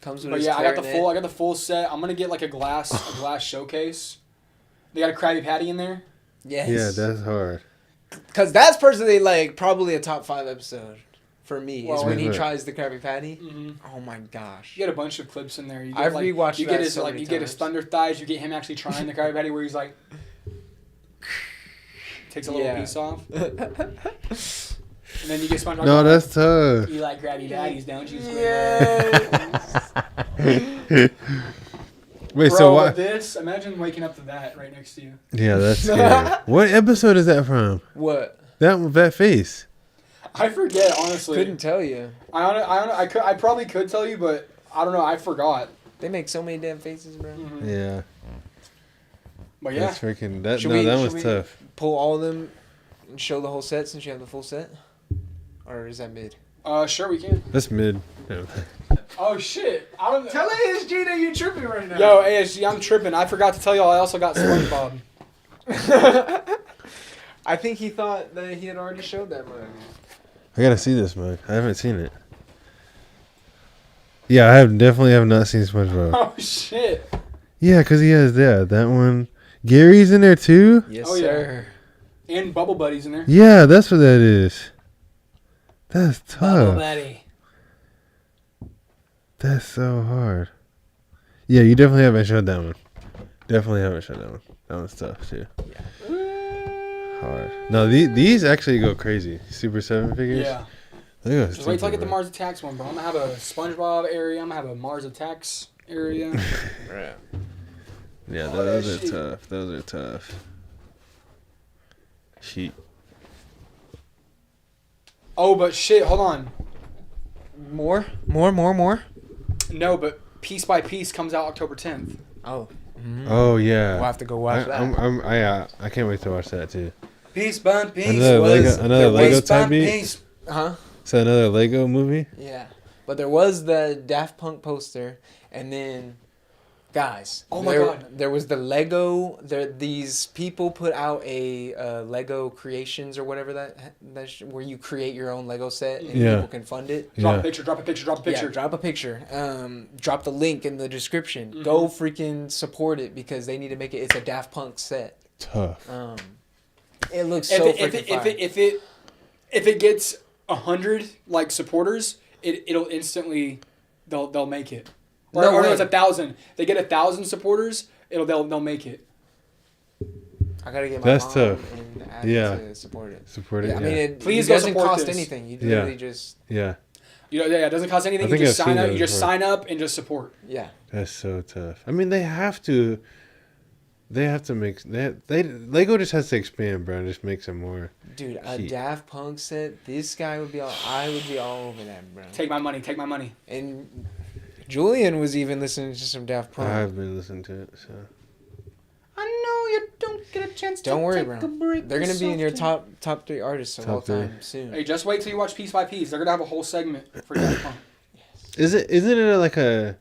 Comes with But his yeah, I got clarinet. the full set. I'm gonna get like a glass showcase. They got a Krabby Patty in there. Yes. Yeah, that's hard. Because that's personally, like, probably a top 5 episode for me, Well, is when he Right. tries the Krabby Patty. Mm-hmm. Oh my gosh. You get a bunch of clips in there. You get, I've rewatched You get that his so like many you get his times. thunder thighs. You get him actually trying the Krabby Patty where he's like takes a little Yeah. piece off, and then you get SpongeBob. No, going, that's tough. You like Krabby Patties, don't you? Yes. Wait, Bro, so what? this? Imagine waking up to that right next to you. Yeah, that's scary. What episode is that from? What? That face. I forget honestly. Couldn't tell you. I probably could tell you, but I don't know. I forgot. They make so many damn faces, bro. Mhm. Yeah. But yeah, That's freaking. That Should no, we- that should was we- tough. Pull all of them and show the whole set since you have the full set? Or is that mid? sure we can. That's mid. Yeah. Oh shit! I don't. Tell ASG that you're tripping right now. Yo, ASG, I'm tripping. I forgot to tell y'all I also got SpongeBob. I think he thought that he had already showed that mug. I gotta see this mug. I haven't seen it. Yeah, definitely have not seen SpongeBob. Oh shit! Yeah, cause he has that one. Gary's in there too. Yes, Oh, yeah. sir. And Bubble Buddy's in there. Yeah, that's what that is. That's Bubble tough. Buddy. That's so hard. Yeah, you definitely haven't showed that one. Definitely haven't showed that one. That one's tough too. Hard. No, these actually go crazy. Super 7 figures. Yeah. They go Just wait till I get the stupid, Mars Attacks one, bro. I'm gonna have a SpongeBob area. I'm gonna have a Mars Attacks area. man. Yeah, Oh, those that are shit. tough. Those are tough. Sheet. Oh, but shit, hold on. More? No, but Piece by Piece comes out October 10th. Oh. Oh yeah. We'll have to go watch that. I can't wait to watch that too. Piece by Piece. Another Lego type beat. Piece. Huh? So another Lego movie. Yeah. But there was the Daft Punk poster, and then, guys. Oh my God. There was the Lego. These people put out a Lego Creations or whatever where you create your own Lego set and Yeah. people can fund it. Drop Yeah. a picture, drop a picture, drop a picture. Yeah, drop a picture. Drop the link in the description. Go freaking support it because they need to make it. It's a Daft Punk set. Tough. It looks so freaking fire. If it gets 100 like supporters, it'll instantly they'll make it. Or No no, way. it's 1,000. They get 1,000 supporters, they'll make it. I gotta get my That's mom tough. and Abby Yeah. to support it. Support it. Yeah, I mean, it Please it go doesn't support cost this. anything. You Yeah. literally just Yeah, It doesn't cost anything. I You think just I've sign seen up. those You just before. sign up and just support. yeah. that's so tough. I mean, they have to. They have to make. Lego just has to expand, bro. And just make some more. Dude, a Heat. Daft Punk set. This guy would be all. I would be all over that, bro. Take my money. Take my money. And Julian was even listening to some Daft Punk. I've been listening to it. So I know you don't get a chance Don't worry, bro. They're gonna be in your top 3 artists of Top all three. time soon. Hey, just wait till you watch Piece by Piece. They're gonna have a whole segment for Daft Punk. isn't it like a?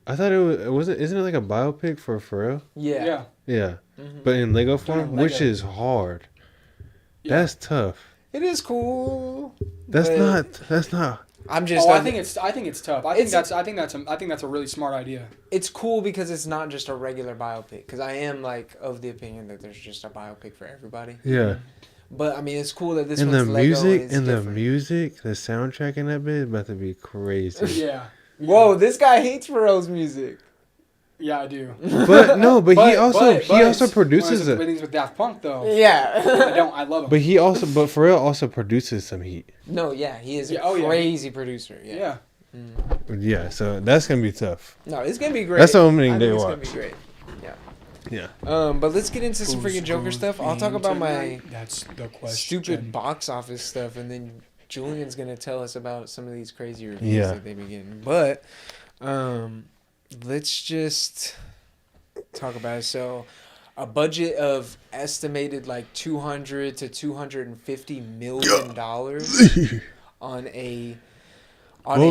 I thought it wasn't. Isn't it like a biopic for Pharrell? Yeah. Yeah. Yeah, Mhm. but in Lego form, in Lego. which is hard. Yeah. That's tough. It is cool. That's but not. That's not. I'm just. I think it's tough. I think It's- that's a really smart idea. It's cool because it's not just a regular biopic. Because I am like of the opinion that there's just a biopic for everybody. Yeah. But I mean, it's cool that this And one's the Lego music and it's and the different. music, the soundtrack in that bit is about to be crazy. Yeah. Whoa, this guy hates Pharrell's music. Yeah, I do. But no, but he also produces it. Things with Daft Punk though. Yeah. I love him. But for real, also produces some heat. No, yeah, he is a Yeah. crazy producer. Yeah. Yeah. Yeah, so that's gonna be tough. No, it's gonna be great. That's the opening I day think it's watch. gonna be great. Yeah. But let's get into some freaking Joker stuff. I'll talk about my That's the question. stupid box office stuff, and then Julian's gonna tell us about some of these crazy reviews Yeah. that they've been getting. But let's just talk about it. So, a budget of estimated like $200 to $250 million on a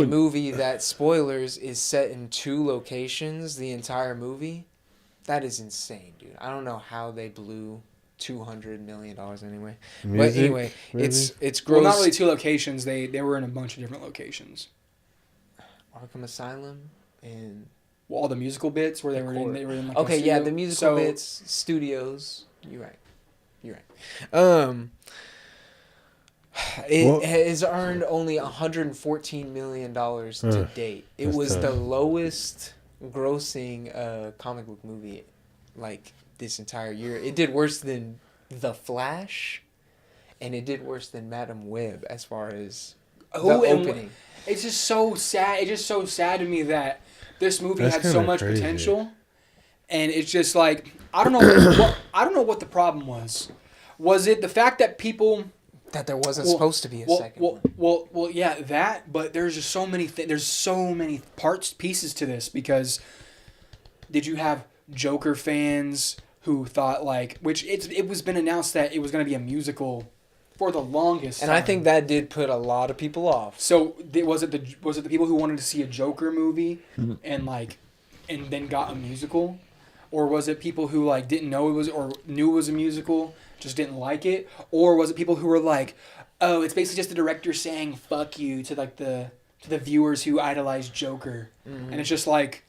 movie that, spoilers, is set in 2 locations the entire movie. That is insane, dude. I don't know how they blew $200 million anyway. But anyway, really? it's gross. Well, not really 2 locations. They were in a bunch of different locations. Arkham Asylum and Well, all the musical bits where they were in like okay, a yeah, studio. the musical bits, studios. You're right. It has earned only $114 million to date. It that's was tough. the lowest grossing comic book movie like this entire year. It did worse than The Flash, and it did worse than Madam Web as far as the opening. It's just so sad. It's just so sad to me that this movie That's had so kinda much crazy. potential, and it's just like I don't know what the problem was. Was it the fact that people That there wasn't supposed to be a second one. Well, yeah, that. But there's just so many. There's so many pieces to this because did you have Joker fans who thought like, which it was been announced that it was going to be a musical for the longest And time. I think that did put a lot of people off. So was it the people who wanted to see a Joker movie and then got a musical, or was it people who like didn't know it was or knew it was a musical just didn't like it, or was it people who were like, oh, it's basically just the director saying fuck you to like the viewers who idolize Joker, and it's just like,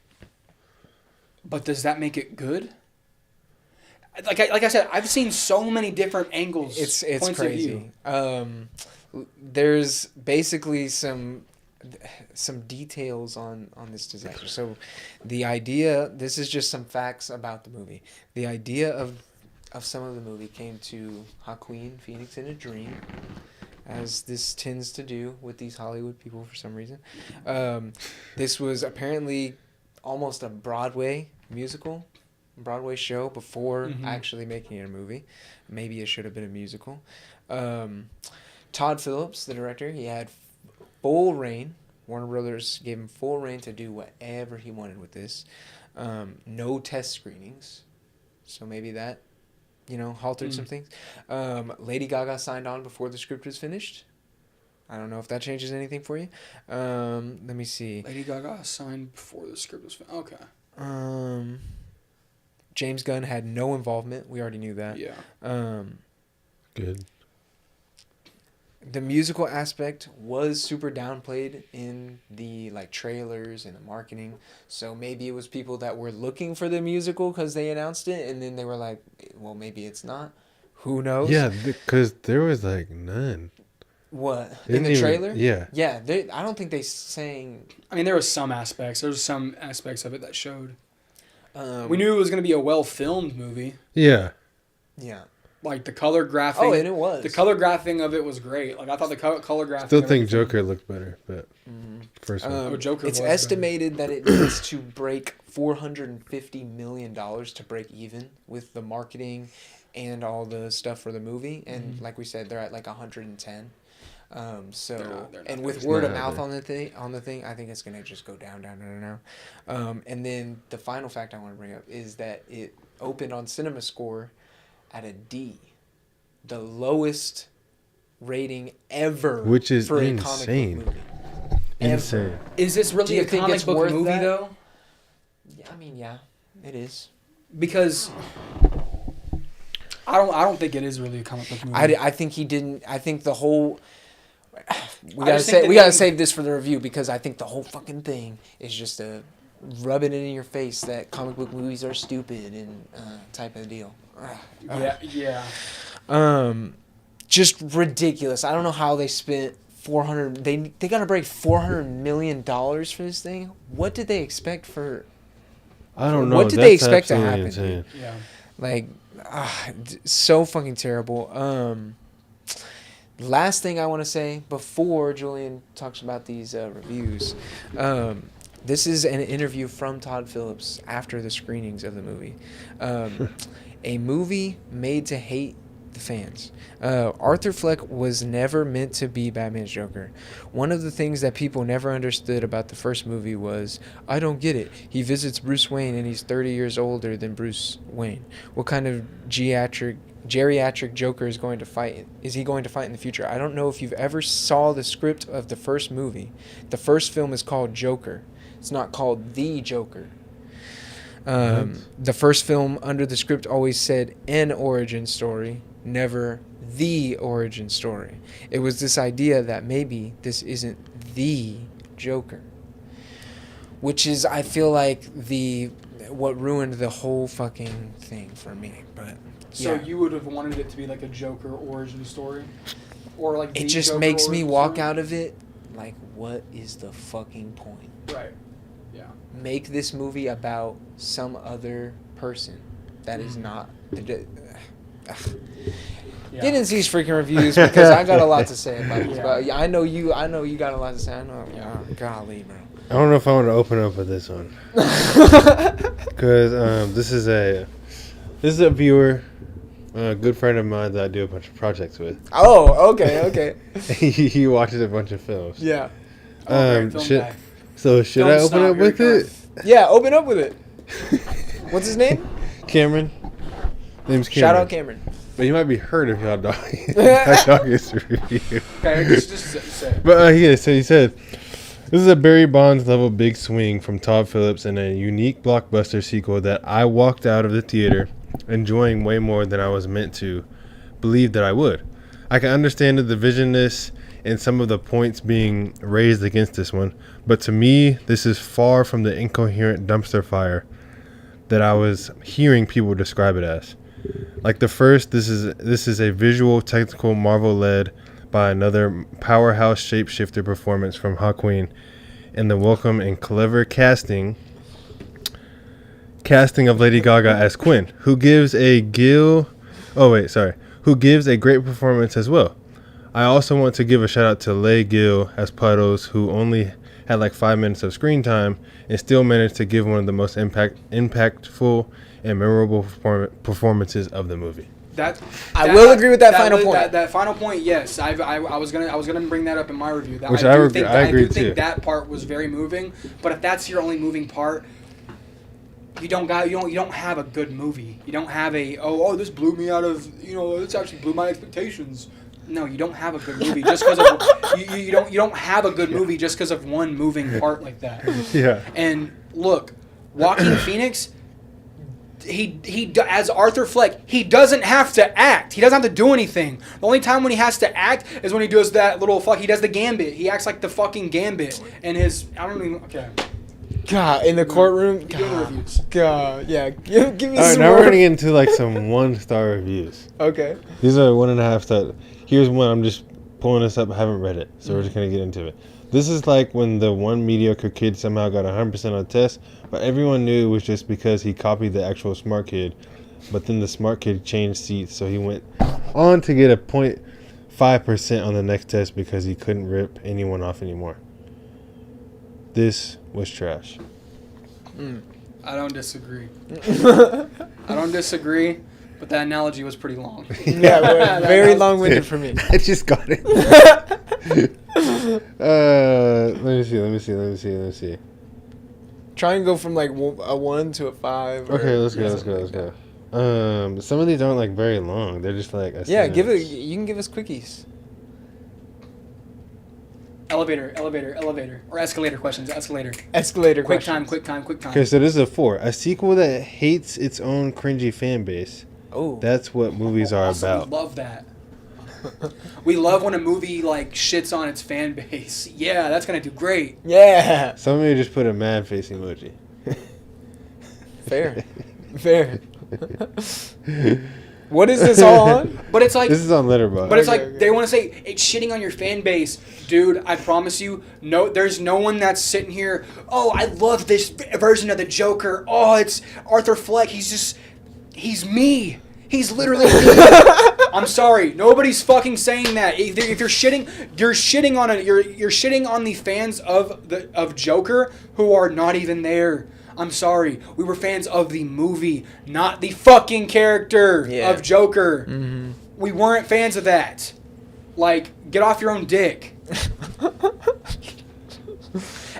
but does that make it good? Like I said, I've seen so many different angles. It's points crazy. There's basically some details on this disaster. So the idea, this is just some facts about the movie. The idea of some of the movie came to Joaquin Phoenix in a dream, as this tends to do with these Hollywood people for some reason. This was apparently almost a Broadway show before actually making it a movie. Maybe it should have been a musical. Todd Phillips, the director, he had full reign. Warner Brothers gave him full reign to do whatever he wanted with this. No test screenings. So maybe that, halted some things. Lady Gaga signed on before the script was finished. I don't know if that changes anything for you. Let me see. Lady Gaga signed before the script was finished. Okay. James Gunn had no involvement. We already knew that. Yeah. Good. The musical aspect was super downplayed in the trailers and the marketing. So maybe it was people that were looking for the musical because they announced it, and then they were like, well, maybe it's not. Who knows? Yeah, because there was none. What? They In the didn't trailer? even- yeah. Yeah, I don't think they sang... I mean, there was some aspects. There was some aspects of it that showed. Um, We knew it was going to be a well-filmed movie. Yeah. Yeah. Like, the color graphing... Oh, and it was. The color graphing of it was great. Like, I thought the color graphing... Still of think everything- Joker looked better, but first one. Joker It's was better. estimated that it needs to break $450 million to break even with the marketing and all the stuff for the movie. And like we said, they're at 110. They're not And with It's word of not mouth happening. on the thing, I think it's gonna just go down. And then the final fact I want to bring up is that it opened on CinemaScore at a D, the lowest rating ever, Which is for insane. a comic book movie. Insane. Is this Do really you a think comic it's book worth movie, that? though? Yeah, I mean, yeah, it is. Because... I don't think it is really a comic book movie. I think he didn't. I think the whole. We I gotta just think say the we gotta name- save this for the review because I think the whole fucking thing is just a rubbing it in your face that comic book movies are stupid and type of deal. Yeah. Just ridiculous. I don't know how they spent 400. They gotta break $400 million for this thing. What did they expect for I don't know. What did they That's expect to absolutely happen? insane. Yeah. Like, so fucking terrible. Last thing I want to say before Julian talks about these reviews. This is an interview from Todd Phillips after the screenings of the movie. A movie made to hate the fans. Arthur Fleck was never meant to be Batman's Joker. One of the things that people never understood about the first movie was, I don't get it. He visits Bruce Wayne and he's 30 years older than Bruce Wayne. What kind of geriatric Joker is going to fight? Is he going to fight in the future? I don't know if you've ever saw the script of the first movie. The first film is called Joker. It's not called The Joker. The first film under the script always said an origin story, never the origin story. It was this idea that maybe this isn't the Joker, which is, I feel like, what ruined the whole fucking thing for me. But So yeah. you would have wanted it to be like a Joker origin story, or like It the just Joker makes me origin walk story? out of it like, what is the fucking point? Right. Yeah. Make this movie about some other person that is not the. Yeah. Get into these freaking reviews because I got a lot to say about this. Yeah. But I know you got a lot to say. I know. Yeah, golly, bro. I don't know if I want to open up with this one because this is a viewer, a good friend of mine that I do a bunch of projects with. Oh, okay. He watches a bunch of films. Yeah. Great film should guy. should I Don't open stop, up here with it it? comes. Yeah, open up with it. What's his name? Cameron. Name's Cameron. Shout out Cameron. But you might be hurt if y'all dog is to review. Okay, just say it. But he said, this is a Barry Bonds level big swing from Todd Phillips and a unique blockbuster sequel that I walked out of the theater enjoying way more than I was meant to believe that I would. I can understand the divisionness and some of the points being raised against this one, but to me, this is far from the incoherent dumpster fire that I was hearing people describe it as. Like the first, this is a visual, technical marvel led by another powerhouse shapeshifter performance from Joaquin, and the welcome and clever casting of Lady Gaga as Quinn, who gives a great performance as well. I also want to give a shout out to Leigh Gill as Puddles, who only had like 5 minutes of screen time and still managed to give one of the most impactful and memorable performances of the movie. I will agree with that final point. That final point, yes. I was gonna bring that up in my review. Which I agree do too. think that part was very moving. But if that's your only moving part, you don't have a good movie. You don't have this blew me out of this actually blew my expectations. No, you don't have a good movie just because of you don't have a good movie just because of one moving part like that. Yeah. And look, Joaquin Phoenix. He as Arthur Fleck, he doesn't have to act. He doesn't have to do anything. The only time when he has to act is when he does that little he does the gambit. He acts like the fucking gambit. And okay. God, in the courtroom. You do the reviews. God, yeah. Give me All right, some now more. we're getting into like some 1-star reviews. Okay. These are 1.5 star. Here's one. I'm just pulling this up. I haven't read it, so we're just gonna get into it. This is like when the one mediocre kid somehow got 100% on the test, but everyone knew it was just because he copied the actual smart kid. But then the smart kid changed seats, so he went on to get a 0.5% on the next test because he couldn't rip anyone off anymore. This was trash. I don't disagree. But that analogy was pretty long. Yeah, very long-winded for me. I just got it. Let me see. Try and go from like a 1 to a 5. Okay, let's go. Some of these aren't like very long. They're just like Yeah, sentence. you can give us quickies. Elevator, or escalator questions. Escalator. Escalator Quick questions. time. Okay, so this is a 4. A sequel that hates its own cringy fan base. Oh. That's what movies are Awesome, about. We love that. We love when a movie like shits on its fan base. Yeah, that's gonna do great. Yeah. Somebody just put a mad face emoji. Fair. What is this all on? But it's like, This is on Letterboxd. but it's Okay, like okay. they want to say it's shitting on your fan base, dude. I promise you, no, there's no one that's sitting here. Oh, I love this version of the Joker. Oh, it's Arthur Fleck. He's me. He's literally me. I'm sorry, nobody's fucking saying that. If you're shitting, you're shitting on the fans of Joker who are not even there. I'm sorry. We were fans of the movie, not the fucking character of Joker. Mm-hmm. We weren't fans of that. Like, get off your own dick.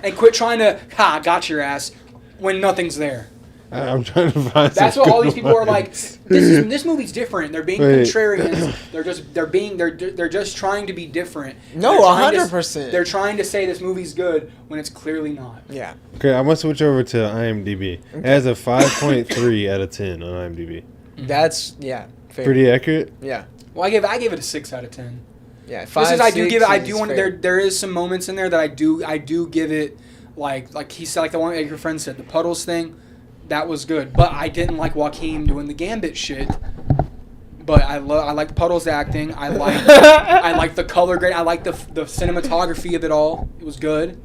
And quit trying to, got your ass, when nothing's there. I'm trying to find. That's some what all good these people are like. ones. This movie's different. They're being Wait. contrarians. They're just trying to be different. No, They're trying to- 100%. They're trying to say this movie's good when it's clearly not. Yeah. Okay, I'm gonna switch over to IMDb. It has a 5.3 out of 10 on IMDb. That's fair. Pretty accurate. Yeah. Well, I gave it a 6 out of 10. Yeah. This is, I do give it. I do is want fair. there is some moments in there that I do give it like he said, like the one like your friend said, the puddles thing. That was good, but I didn't like Joaquin doing the Gambit shit. But I like Puddle's acting. I like the color grade. I like the cinematography of it all. It was good.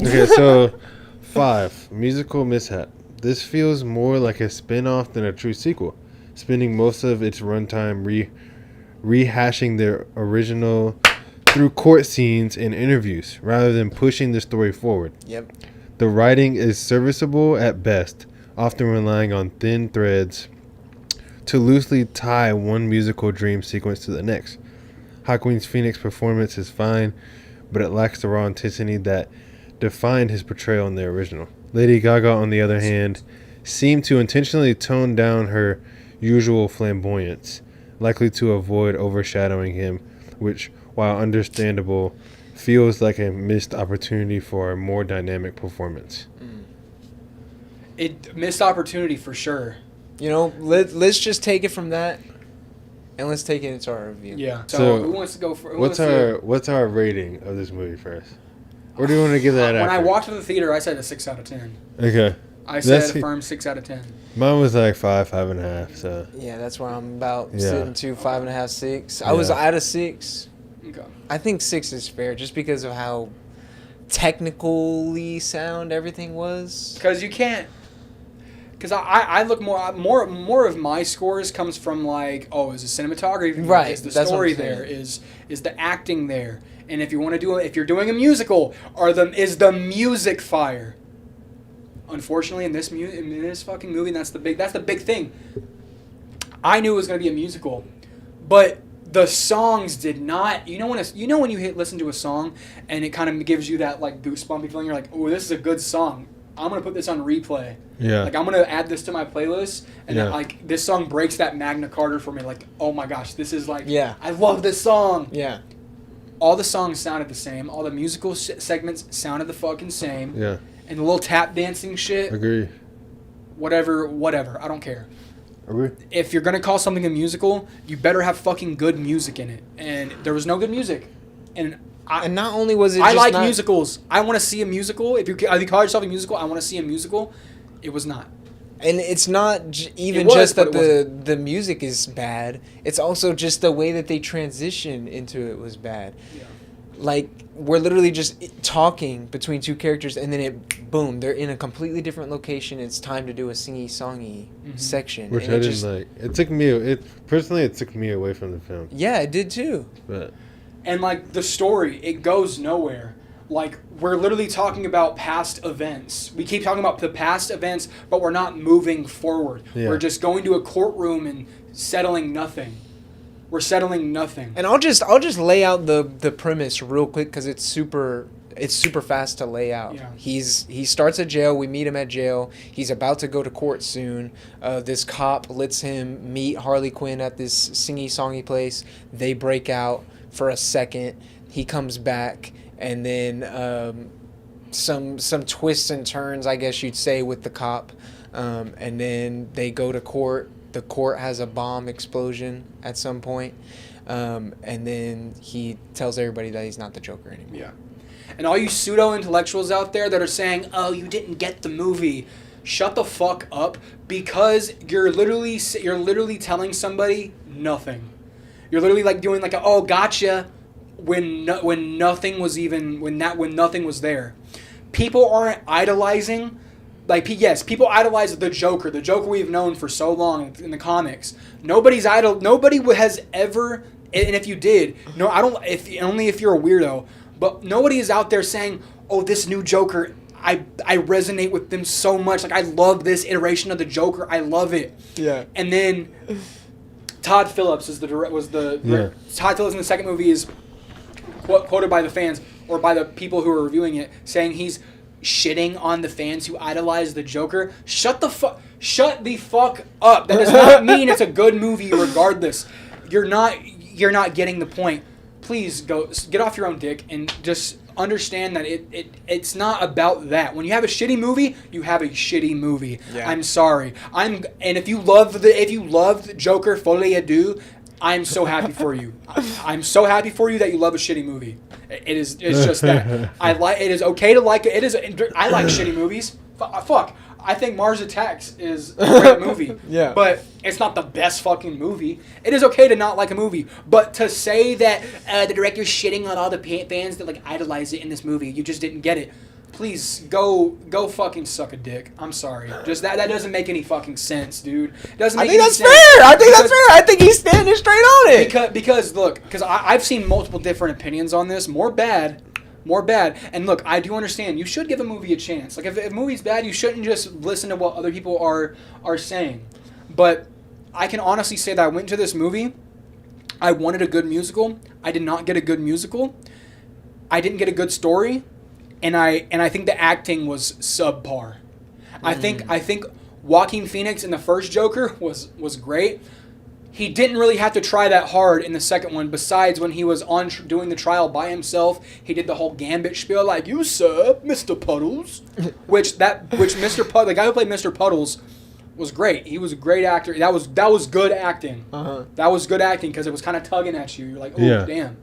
Okay, so 5 musical mishap. This feels more like a spin-off than a true sequel, spending most of its runtime rehashing their original through court scenes and interviews rather than pushing the story forward. Yep. The writing is serviceable at best, often relying on thin threads to loosely tie one musical dream sequence to the next. Joaquin Phoenix's performance is fine, but it lacks the raw intensity that defined his portrayal in the original. Lady Gaga, on the other hand, seemed to intentionally tone down her usual flamboyance, likely to avoid overshadowing him, which, while understandable, feels like a missed opportunity for a more dynamic performance. It missed opportunity for sure. You know, let's just take it from that, and let's take it into our review. Yeah. So, So, who wants to go for? What's our rating of this movie first? Or do you want to give that When I after? walked to the theater, I said a 6 out of 10. Okay. I said That's- a firm 6 out of 10. Mine was like 5.5. So Yeah, that's where I'm about Yeah. sitting to 5.5, 6. I was Yeah. at a 6. Okay. I think 6 is fair, just because of how technically sound everything was. Because you can't. Because I look more of my scores comes from like, oh, is the cinematography there? Right, Is the that's what story I'm saying. there? Is the acting there? And if you want to do it, if you're doing a musical, is the music fire? Unfortunately, in this fucking movie, that's the big thing. I knew it was gonna be a musical, but the songs did not. You know when you listen to a song and it kind of gives you that like goosebumpy feeling. You're like, oh, this is a good song. I'm gonna put this on replay. yeah. Like I'm gonna add this to my playlist, and Yeah. then, like this song breaks that Magna Carta for me. Like, oh my gosh, this is like, Yeah. I love this song. Yeah. All the songs sounded the same. All the musical segments sounded the fucking same. Yeah. And the little tap dancing shit, Agree. whatever. I don't care. Agree. If you're gonna call something a musical, you better have fucking good music in it. And there was no good music. And And not only was it I just like not, musicals. I want to see a musical. If you call yourself a musical, I want to see a musical. It was not. and it's not even It was, just that but it the music is bad. It's also just the way that they transition into it was bad. Yeah. Like, we're literally just talking between two characters, and then boom, they're in a completely different location. It's time to do a singy-songy section. Which and I it didn't just, like. It took me. It took me away from the film. Yeah, it did too. But And like the story, it goes nowhere. Like we're literally talking about past events. We keep talking about the past events, but we're not moving forward. Yeah. We're just going to a courtroom and settling nothing. We're settling nothing. And I'll just lay out the premise real quick because it's super fast to lay out. Yeah. He starts at jail. We meet him at jail. He's about to go to court soon. This cop lets him meet Harley Quinn at this singy-songy place. They break out for a second. He comes back, and then some twists and turns, I guess you'd say, with the cop. And then they go to court. The court has a bomb explosion at some point. And then he tells everybody that he's not the Joker anymore. Yeah. And all you pseudo-intellectuals out there that are saying, oh, you didn't get the movie. shut the fuck up, because you're literally telling somebody nothing. You're literally like doing like a, oh gotcha, when nothing was there. People aren't idolizing. Like, yes, people idolize the Joker we've known for so long in the comics. Nobody has ever, and if you did, no, I don't. Only if you're a weirdo. But nobody is out there saying, "Oh, this new Joker, I resonate with them so much. Like, I love this iteration of the Joker. I love it." Yeah. And then Todd Phillips Todd Phillips in the second movie is quoted by the fans or by the people who are reviewing it, saying he's shitting on the fans who idolize the Joker. Shut the fuck up. That does not mean it's a good movie regardless. You're not getting the point. Please go get off your own dick and just understand that it's not about that. When you have a shitty movie, you have a shitty movie. Yeah. I'm sorry. And if you loved Joker Folie à Deux, I'm so happy for you. I'm so happy for you that you love a shitty movie. It's just that. It is okay to like it. I like shitty movies. Fuck. I think Mars Attacks is a great movie. Yeah. But it's not the best fucking movie. It is okay to not like a movie. But to say that the director's shitting on all the fans that like idolize it in this movie, you just didn't get it. Please go fucking suck a dick. I'm sorry. Just that doesn't make any fucking sense, dude. I think that's fair. I think he's standing straight on it. Because I've seen multiple different opinions on this. More bad. And look, I do understand. You should give a movie a chance. Like, if a movie's bad, you shouldn't just listen to what other people are saying. But I can honestly say that I went to this movie. I wanted a good musical. I did not get a good musical. I didn't get a good story. And I think the acting was subpar. I think Joaquin Phoenix in the first Joker was great. He didn't really have to try that hard in the second one. Besides, when he was doing the trial by himself, he did the whole Gambit spiel, like, "You sir, Mr. Puddles," which Mr. Puddles, the guy who played Mr. Puddles, was great. He was a great actor. That was good acting. Uh-huh. That was good acting because it was kind of tugging at you. You're like, oh damn.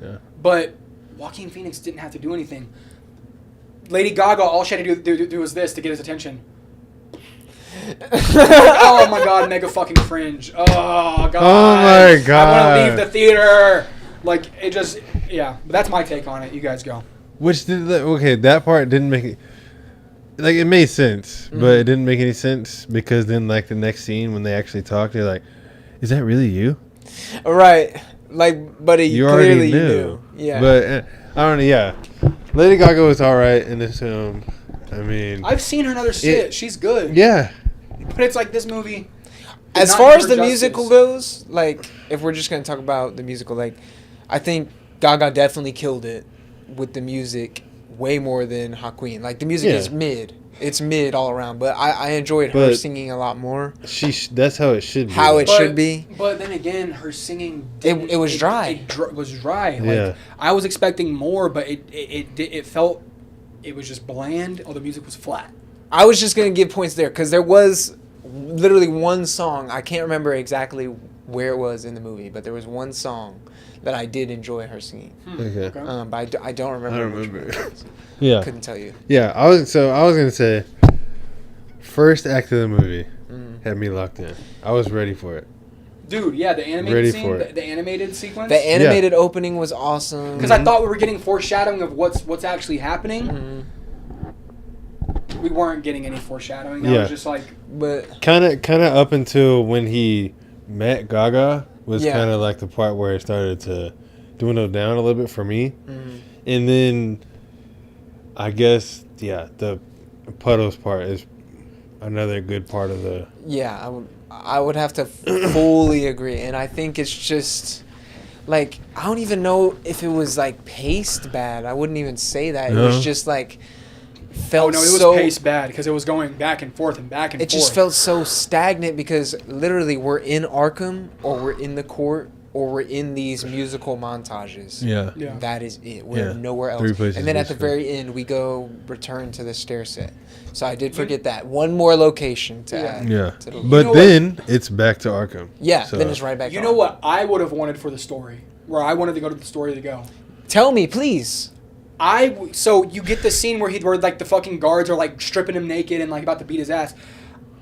Yeah. But Joaquin Phoenix didn't have to do anything. Lady Gaga, all she had to do was this to get his attention. Oh my god, mega fucking cringe. Oh god. Oh my god. I want to leave the theater. Like, it just, yeah. But that's my take on it. You guys go. That part didn't make it. Like, it made sense, but it didn't make any sense because then, like, the next scene when they actually talk, they're like, "Is that really you?" Right. Like, buddy, you clearly knew. Yeah. But I don't know. Yeah, Lady Gaga was all right in this film. I mean, I've seen her in other shit. She's good. Yeah. But it's like, this movie. As far as the musical goes, like, if we're just going to talk about the musical, like, I think Gaga definitely killed it with the music way more than Joaquin. Like, the music is mid. It's mid all around, but I enjoyed her singing a lot more. That's how it should be. Should be. But then again, her singing it was dry. It was dry. Yeah. Like, I was expecting more, but it felt, it was just bland. Or the music was flat. I was just gonna give points there because there was literally one song. I can't remember exactly where it was in the movie, but there was one song that I did enjoy her singing. Okay. But I don't remember. Which one it was. Yeah. Couldn't tell you. Yeah, I was gonna say, first act of the movie had me locked in. I was ready for it. Dude, yeah, the animated scene, the animated sequence. The animated opening was awesome. Because I thought we were getting foreshadowing of what's actually happening. Mm-hmm. We weren't getting any foreshadowing. That was just like, but kind of up until when he met Gaga was kind of like the part where it started to dwindle down a little bit for me, and then I guess the Puddles part is another good part of the. Yeah, I would have to fully agree, and I think it's just like, I don't even know if it was like paced bad. I wouldn't even say that. It was just like. It was paced bad because it was going back and forth and back and forth. It just felt so stagnant because literally we're in Arkham or we're in the court or we're in these musical montages. Yeah. That is it. We're nowhere else. And then at the very end, we return to the stair set. So I did forget that. One more location to add. Yeah. But then it's back to Arkham. Yeah, so. Then it's right back to Arkham. You know what I would have wanted for the story? Where I wanted to go to the story to go. Tell me, please. So you get the scene where like the fucking guards are like stripping him naked and like about to beat his ass.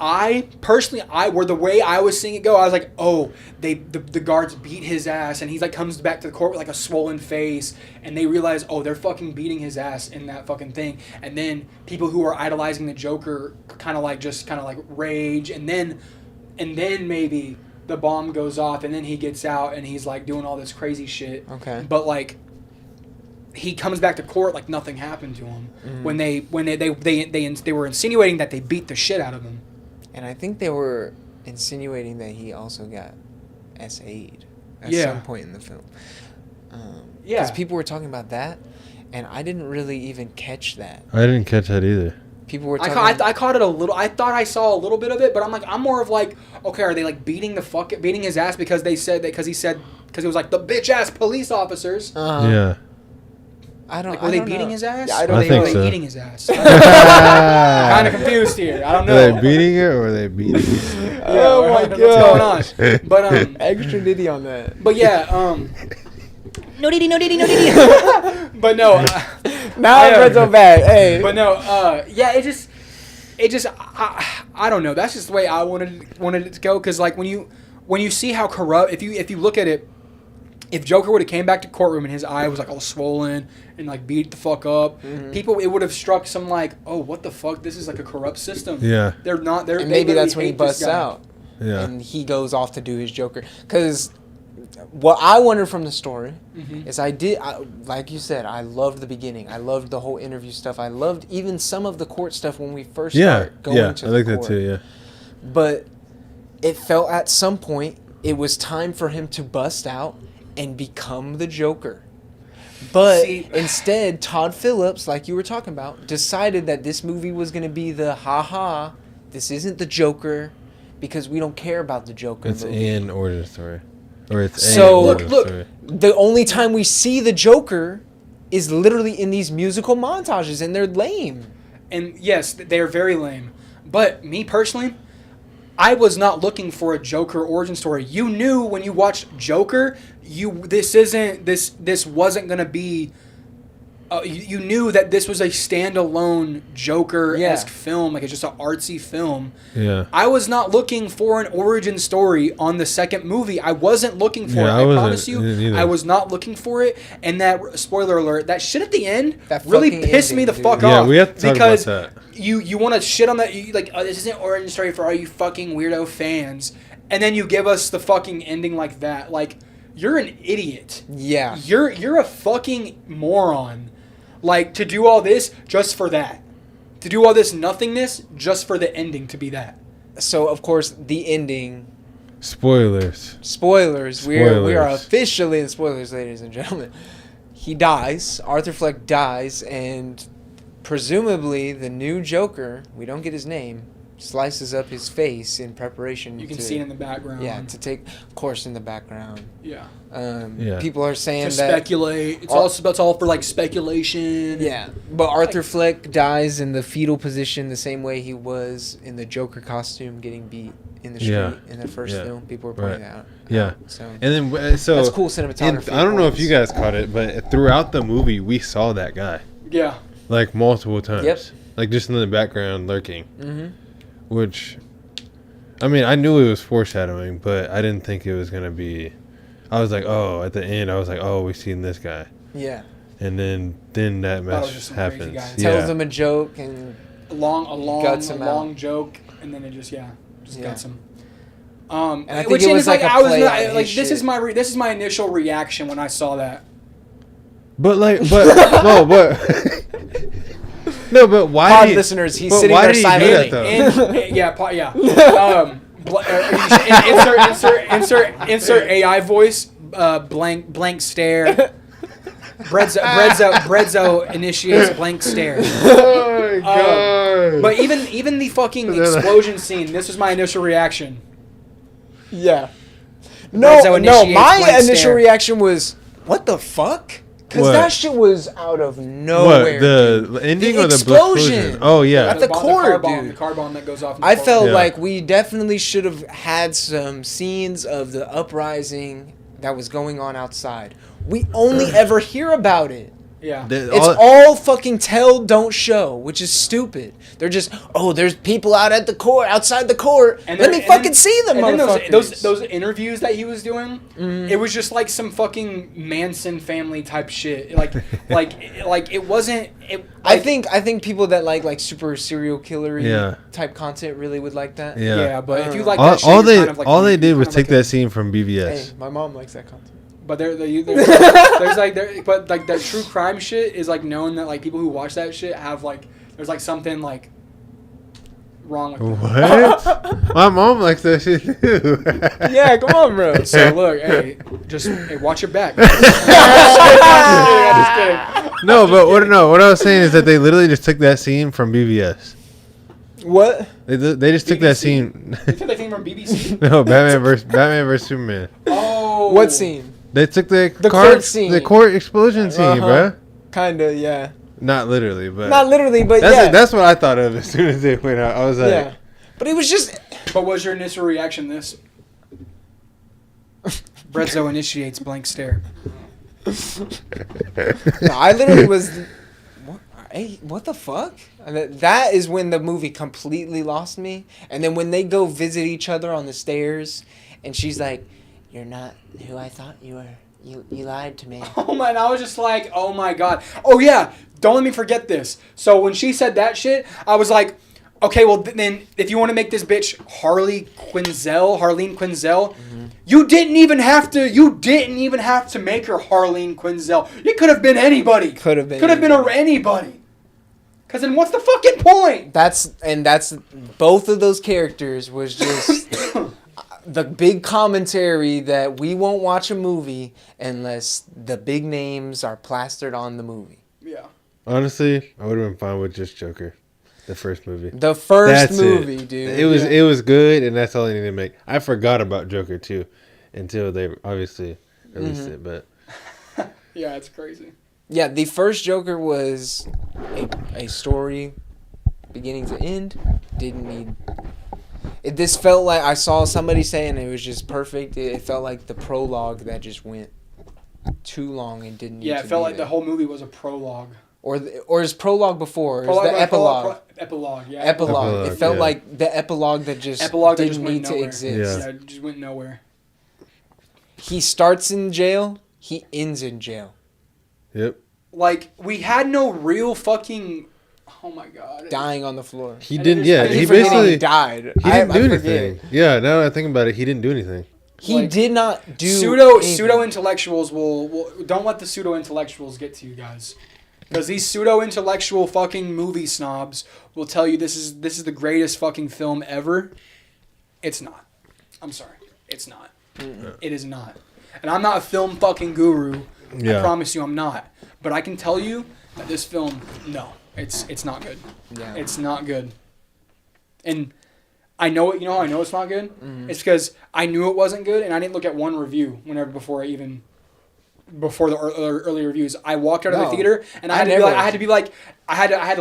I personally, the way I was seeing it go, I was like, oh, the guards beat his ass, and he's like comes back to the court with like a swollen face, and they realize, oh, they're fucking beating his ass in that fucking thing, and then people who are idolizing the Joker kind of like rage, and then maybe the bomb goes off, and then he gets out, and he's like doing all this crazy shit. Okay. But like, he comes back to court like nothing happened to him when they were insinuating that they beat the shit out of him. And I think they were insinuating that he also got SA'd at Yeah. some point in the film. Yeah. Because people were talking about that, and I didn't really even catch that. I didn't catch that either. People were I talking... caught it a little. I thought I saw a little bit of it, but I'm more of like, okay, are they like beating his ass because he was like the bitch ass police officers? Yeah. I don't. Like, were they beating his ass? Yeah, I or don't were they think like so. eating his ass? Kind of confused here. I don't Are know. they beating it or are they beating it? Oh my What's going on? But Extra nitty on that. but yeah, No diddy, no diddy, no diddy. but no. Now I read so bad. Hey. But no, yeah, it just, I don't know. That's just the way I wanted it to go. Cause like when you see how corrupt, if you look at it, if Joker would have came back to courtroom and his eye was like all swollen and like beat the fuck up, people, it would have struck some like, oh, what the fuck? This is like a corrupt system. Yeah. They're not. And maybe that's when he busts out. Yeah. And he goes off to do his Joker. Because what I wondered from the story is like you said, I loved the beginning. I loved the whole interview stuff. I loved even some of the court stuff when we first start going to I the like court. that too, yeah. But it felt at some point it was time for him to bust out and become the Joker. But instead, Todd Phillips, like you were talking about, decided that this movie was going to be the this isn't the Joker because we don't care about the Joker It's movie. an origin story. Or it's So, an origin look, story. the only time we see the Joker is literally in these musical montages, and they're lame. And yes, they're very lame. But me personally, I was not looking for a Joker origin story. You knew when you watched Joker, this wasn't gonna be. You knew that this was a standalone Joker-esque film, like it's just an artsy film. Yeah. I was not looking for an origin story on the second movie. I wasn't looking for it. Yeah, I I wasn't promise you, either. I was not looking for it. And that spoiler alert, that shit at the end That really fucking pissed me the ending, fuck dude. off. Yeah, we have to talk because about that. you want to shit on that. You, like, oh, this isn't origin story for all you fucking weirdo fans, and then you give us the fucking ending like that. Like, you're an idiot. Yeah. You're a fucking moron. Like, to do all this just for that. To do all this nothingness just for the ending to be that. So, of course, the ending... Spoilers. Spoilers. We are Spoilers. officially in spoilers, ladies and gentlemen. He dies. Arthur Fleck dies, and presumably the new Joker, we don't get his name, slices up his face in preparation. You can see it in the background. Yeah, to take, of course, in the background. Yeah. Yeah. People are saying To that. speculate. It's all for like speculation. Yeah, but Arthur Fleck dies in the fetal position the same way he was in the Joker costume getting beat in the street in the first film. People were pointing that out. Yeah. So And then so that's cool cinematography. I don't know if you guys caught it, but throughout the movie we saw that guy Yeah. like multiple times. Yep. Like just in the background lurking. Mm-hmm. Which I mean, I knew it was foreshadowing, but I didn't think it was going to be I was like, "Oh, at the end I was like, "Oh, we've seen this guy." Yeah. And then that was mess just some crazy happens. guy. Tells them a joke and A long Guts him long joke, and then it just guts him. And I think which it is was like a I was play not, on like his this is shit. this is my initial reaction when I saw that. But no, but why Pod did he, listeners, he's but sitting why there did he do silently. that, though? Insert AI voice. Blank stare. BREADZ0 initiates blank stare. Oh my god. But even the fucking explosion scene. This was my initial reaction. Yeah. BREADZ0 No, initiates my blank initial stare. reaction was, what the fuck? Because What? that shit was out of nowhere. What, the dude. ending The or the explosion? Oh yeah. At the court, dude. The car bomb that goes off. In the I court. felt Yeah. like we definitely should have had some scenes of the uprising that was going on outside. We only ever hear about it. Yeah. It's all fucking tell, don't show, which is stupid. They're just, there's people out at the court, outside the court. Let me fucking see them, and motherfuckers. then those interviews that he was doing, it was just like some fucking Manson family type shit. Like it wasn't. I think people that like super serial killer type content really would like that. Yeah, but if you like that shit, all they did was take that scene from BBS. Hey, my mom likes that content. But there's that true crime shit is like known that like people who watch that shit have like there's like something like wrong with them. What? My mom likes that shit too. Yeah, come on, bro. So look, hey, watch your back. I'm just kidding. No, but what I was saying is that they literally just took that scene from BBS. What? They just took that scene. You took that scene from BBC? No, Batman versus Superman. Oh. What scene? They took the court scene. The court explosion scene, bro. Kinda, yeah. Not literally, but that's what I thought of as soon as they went out. I was like, yeah. But it was just. But was your initial reaction this? BREADZ0 initiates blank stare. No, I literally was. What the fuck? That is when the movie completely lost me. And then when they go visit each other on the stairs, and she's like, "You're not who I thought you were. You lied to me." Oh my! And I was just like, "Oh my god!" Oh yeah! Don't let me forget this. So when she said that shit, I was like, "Okay, well then, if you want to make this bitch Harleen Quinzel, you didn't even have to. You didn't even have to make her Harleen Quinzel. It could have been anybody. Could have been anybody." Because then what's the fucking point? That's both of those characters was just the big commentary that we won't watch a movie unless the big names are plastered on the movie. Yeah. Honestly, I would have been fine with just Joker, the first movie. The first movie, dude. It was good, and that's all they needed to make. I forgot about Joker too, until they obviously released it. But yeah, it's crazy. Yeah, the first Joker was a story beginning to end. Didn't need... This felt like... I saw somebody saying it was just perfect. It felt like the prologue that just went too long and didn't need to Yeah, it felt like there. the whole movie was a prologue. Or is prologue before? Or is the epilogue? Epilogue, yeah. Epilogue. It felt like the epilogue that just didn't need to exist. Yeah, it just went nowhere. He starts in jail. He ends in jail. Yep. Like, we had no real fucking... Oh my god. Dying on the floor. He didn't, yeah. He basically died. He didn't do anything. Yeah, now that I think about it, he didn't do anything. He did not do Pseudo intellectuals will don't let the pseudo intellectuals get to you guys. Because these pseudo intellectual fucking movie snobs will tell you this is the greatest fucking film ever. It's not. I'm sorry. It's not. It is not. And I'm not a film fucking guru. Yeah. I promise you I'm not. But I can tell you that this film, no, it's not good. Yeah. It's not good. And I know it, I know it's not good. It's because I knew it wasn't good and I didn't look at one review before the early reviews. I walked out of the theater and I had to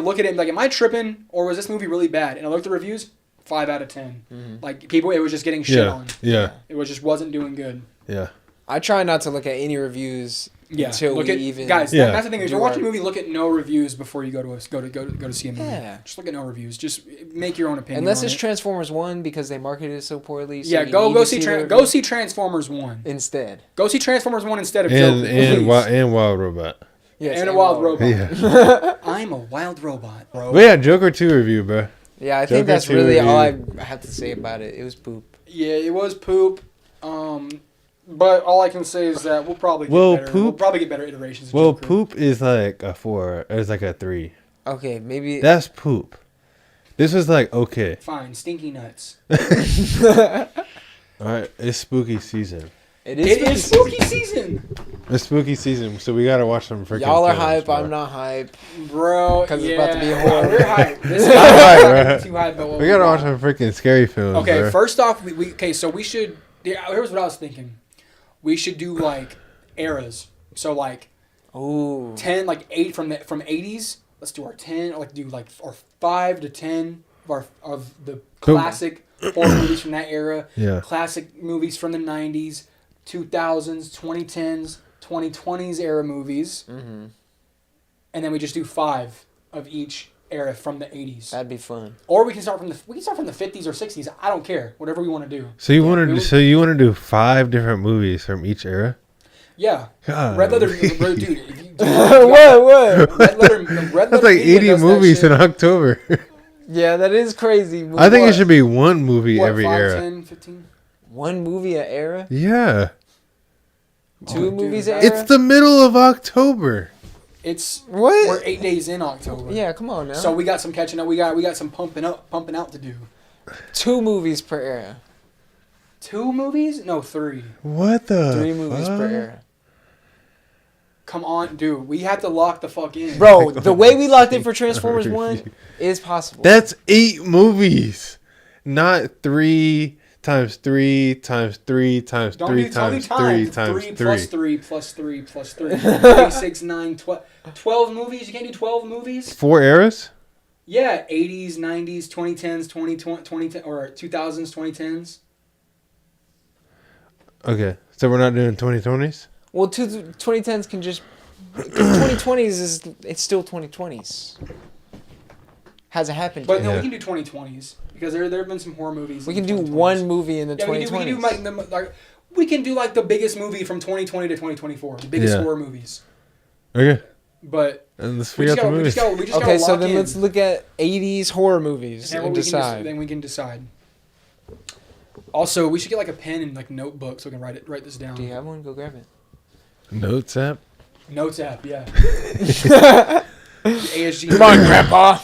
look at it and be like, am I tripping or was this movie really bad? And I looked at the reviews, 5 out of 10. Like people, it was just getting shit on. Yeah. It just wasn't doing good. Yeah. I try not to look at any reviews until guys. That's the thing. If you're watching a movie, look at no reviews before you go to see a movie. Yeah. Just look at no reviews. Just make your own opinion. Unless it's Transformers 1 because they marketed it so poorly. So yeah, go see Transformers 1 instead. Go see Transformers 1 instead of Joker. And Wild Robot. Yes, and a wild robot. Yeah. I'm a wild robot, bro. But yeah, Joker 2 review, bro. Yeah, I think that's really all I have to say about it. It was poop. Yeah, it was poop. But all I can say is that we'll probably get better. We'll probably get better iterations of Joker. Poop is like a 4. It's like a 3. Okay, maybe... That's poop. This was like, okay. Fine, stinky nuts. Alright, it's spooky season. It is spooky season. It's spooky season, so we gotta watch some freaking Y'all are films, hype, bro. I'm not hype. Bro, because it's about to be a horror. We're hype. This is too hype, but we gotta watch some freaking scary films. Okay, bro. First off, so we should... Here's what I was thinking. We should do like eras. So like 10, like 8 from 80s. Let's do our 10, or like do like our 5 to 10 of the classic horror movies from that era. Yeah. Classic movies from the 90s, 2000s, 2010s, 2020s era movies. and then we just do 5 of each era from the 80s. That'd be fun. Or we can start from the 50s or 60s. I don't care. Whatever we want to do. So you want to do 5 different movies from each era? Yeah. God. Red Leather, dude. What? Red Letter That's like Media 80 does that movies shit. in October. Yeah, that is crazy. I think it should be one movie What, every 5, era. 10, 15? One movie a era? Yeah. 2 movies a that- era? It's the middle of October. It's What? we're 8 days in October. Yeah, come on now. So we got some catching up. We got some pumping out to do. 2 movies per era. 2 movies? No, 3. What the 3 movies per fuck? era. Come on, dude. We had to lock the fuck in. Bro, the way we locked in for Transformers 1 is possible. That's 8 movies. Not 3 times 3 times 3 times Don't 3 do tell me times 3 times 3 3. plus 3 plus 3 plus 3. 3, 6, 9, 12. 12 movies? You can't do 12 movies? 4 eras? Yeah, 80s, 90s, 2010s, 2010 or 2000s, 2010s. Okay. So we're not doing 2020s? Well, 2010s can just... 2020s it's still 2020s. Hasn't happened But yet. no, Yeah. we can do 2020s because there have been some horror movies. We in can do 2020s. one movie in the Yeah, 2020s. we can do like the biggest movie from 2020 to 2024, the biggest Yeah. horror movies. Okay. But And let's we figure just out the movies. gotta Okay, so lock then in. let's look at 80s horror movies And and then decide. then we can decide. Also, we should get like a pen and like notebook so we can write this down. Do you have one? Go grab it. Notes app? Notes app, yeah. ASG. Come on, Grandpa.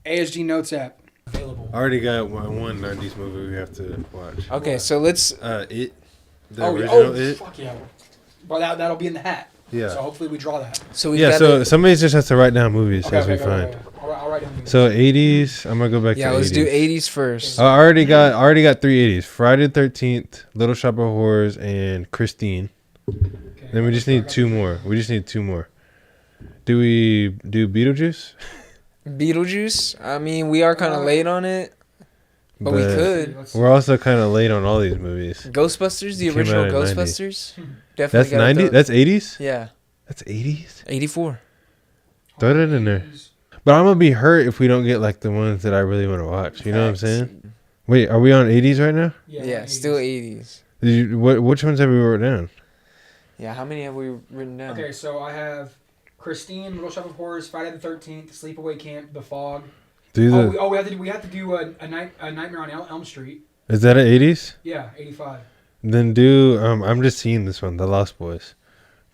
ASG Notes app available. I already got one 90s movie we have to watch. Okay, so let's... It. The Oh, original It. fuck yeah. Well, that'll be in the hat. Yeah. So hopefully we draw that. So we Yeah, got so somebody just has to write down movies as we go, find. go. I'll write down the So 80s, I'm gonna go back Yeah, to 80s. let's do 80s first. I already got 3 80s. Friday the 13th, Little Shop of Horrors, and Christine. Okay. Then we just need 2 more. Do we do Beetlejuice? Beetlejuice. I mean, we are kind of late on it, but we could. We're also kind of late on all these movies. Ghostbusters, the Came original out in 90. Ghostbusters. That's Definitely got 90. That's 80s. Yeah, That's 80s. 84. Throw that in there. But I'm gonna be hurt if we don't get like the ones that I really want to watch. You know what I'm saying? Wait, are we on 80s right now? Yeah, still 80s. Which ones have we wrote down? Yeah, how many have we written down? Okay, so I have Christine, Little Shop of Horrors, Friday the 13th, Sleepaway Camp, The Fog. Do the, We have to do a Nightmare on Elm Street. is that an 80s? Yeah, 85. Then do I'm just seeing this one, The Lost Boys.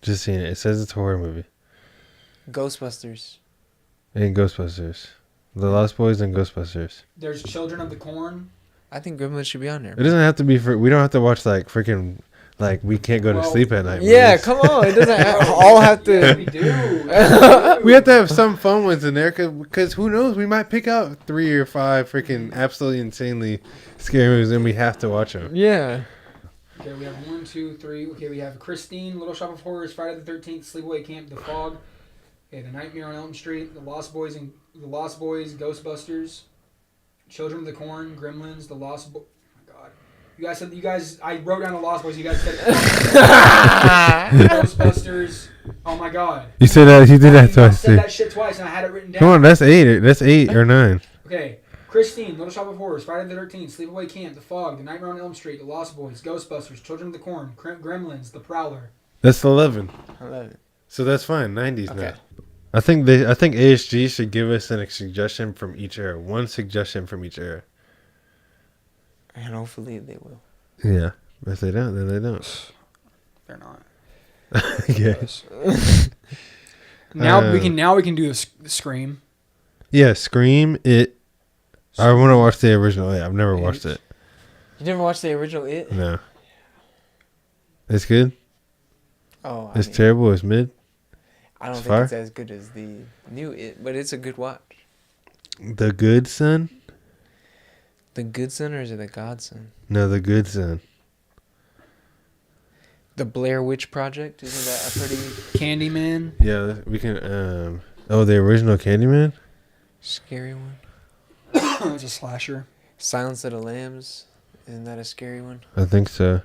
Just seeing it. It says it's a horror movie. Ghostbusters. And Ghostbusters. The Lost Boys and Ghostbusters. There's Children of the Corn. I think Gremlins should be on there. It doesn't have to be we don't have to watch like freaking like we can't go to Well, sleep at night. Yeah, movies. come on. It doesn't all have Yeah, to. we do. We have to have some fun ones in there because who knows? We might pick out 3 or 5 freaking absolutely insanely scary movies and we have to watch them. Yeah. Okay, we have 1, 2, 3. Okay, we have Christine, Little Shop of Horrors, Friday the 13th, Sleepaway Camp, The Fog. Okay, The Nightmare on Elm Street, The Lost Boys, Ghostbusters, Children of the Corn, Gremlins, The Lost Boys. Oh my God, you guys. I wrote down The Lost Boys. You guys said Ghostbusters. Oh my God. You said that. You did that I twice. said that shit twice, and I had it written down. Come on, that's 8. That's 8 or 9. Okay. Christine, Little Shop of Horrors, Friday the 13th, Sleepaway Camp, The Fog, The Nightmare on Elm Street, The Lost Boys, Ghostbusters, Children of the Corn, Gremlins, The Prowler. That's 11. I love it. So that's fine. 90s Okay. now. I think ASG should give us a suggestion from each era. One suggestion from each era. And hopefully they will. Yeah. If they don't, then they don't. They're not. Yes. Now we can do the Scream. Yeah, Scream, It. I want to watch the original. Yeah, I've never watched it. You never watched the original It? No. It's good? Oh, It's terrible? It's mid? I don't it's think fire? it's as good as the new It, but it's a good watch. The Good Son? The Good Son or is it the Godson? No, The Good Son. The Blair Witch Project, isn't that a pretty Candyman. Yeah, we can. The original Candyman? scary one? It's a slasher. Silence of the Lambs, isn't that a scary one? I think so.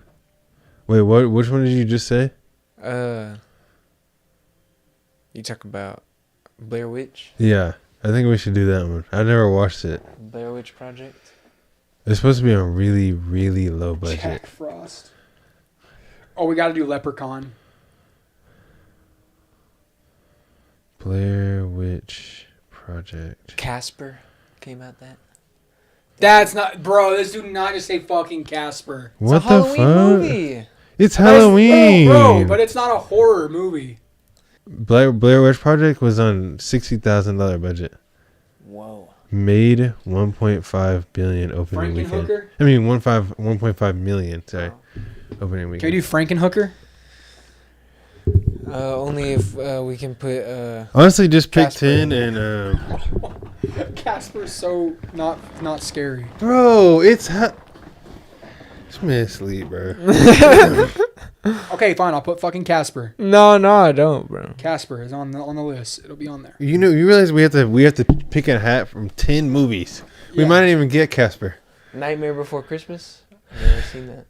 Wait, what? Which one did you just say? You talk about Blair Witch. Yeah, I think we should do that one. I never watched it. Blair Witch Project. It's supposed to be on really, really low budget. Jack Frost. Oh, we got to do Leprechaun. Blair Witch Project. Casper came out that. That's not, bro. This do not just say fucking Casper. What It's a the Halloween fuck? movie. It's Halloween. Bro, but it's not a horror movie. Blair Witch Project was on $60,000 budget. Whoa. Made 1.5 billion opening weekend. Frankenhooker? I mean 1.5 million. Sorry, opening Can we weekend. do Frankenhooker? Only if we can put. Honestly, just pick Casper. 10 and Casper's so not scary. bro, it's this man asleep, bro. Okay, fine. I'll put fucking Casper. No, I don't, bro. Casper is on the list. It'll be on there. You realize we have to pick a hat from 10 movies. We Yeah. might not even get Casper. Nightmare Before Christmas. I've never seen that.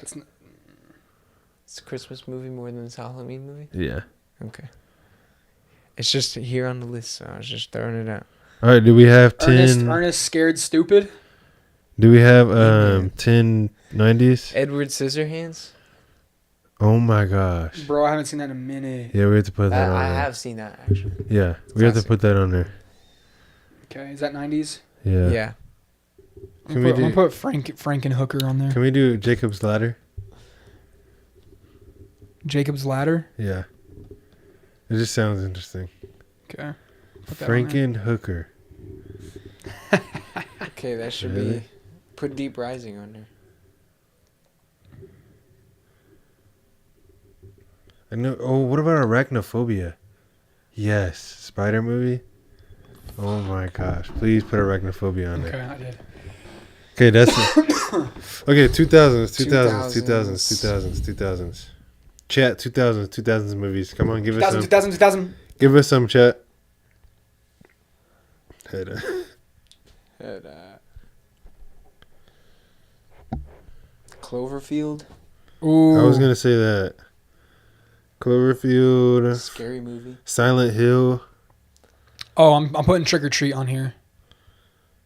It's It's a Christmas movie more than it's a Halloween movie. Yeah. Okay. It's just here on the list, so I was just throwing it out. All right. Do we have 10? Ernest Scared Stupid. Do we have 10 90s? Edward Scissorhands. Oh my gosh. Bro, I haven't seen that in a minute. Yeah, we have to put that on I there. have seen that actually. Yeah, we have to Classic. put that on there. Okay, is that 90s? Yeah. Yeah. Can we I'm gonna do? put Frankenhooker on there. Can we do Jacob's Ladder? Jacob's Ladder. Yeah. It just sounds interesting. Okay. Put that on there. Frankenhooker. Okay, that should Really? be. Put Deep Rising on there. I know. Oh, what about Arachnophobia? Yes, spider movie. Oh my gosh! Please put Arachnophobia on Okay, there. I did. Okay, that's okay. 2000s, 2000s. 2000s. Chat 2000s movies. Come on, give us 2000, some. 2000, 2000. Give us some chat. Head up. And, Cloverfield. Ooh. I was gonna say that. Cloverfield, Scary movie. Silent Hill. Oh, I'm putting Trick or Treat on here.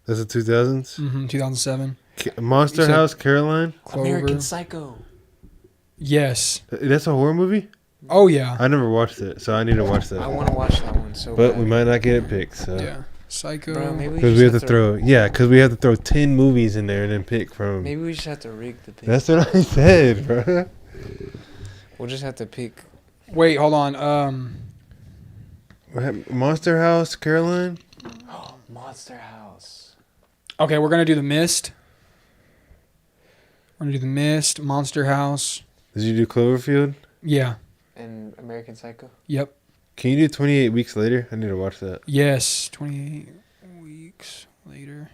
That's the 2000s. 2007. Monster You said- House, Caroline. Clover. American Psycho. Yes. That's a horror movie. Oh yeah. I never watched it, so I need to watch I that. want to watch that one so But bad. we might not get it picked. So. Yeah. Psycho. Bro, maybe Because we have to throw, because we have to throw 10 movies in there and then pick from. Maybe we just have to rig the pick. That's what I said, bro. We'll just have to pick. Wait, hold on. Monster House, Caroline. Monster House. Okay, we're gonna do The Mist. We're gonna do The Mist, Monster House. Did you do Cloverfield? Yeah. And American Psycho. Yep. Can you do 28 Weeks Later? I need to watch that. Yes. 28 weeks later.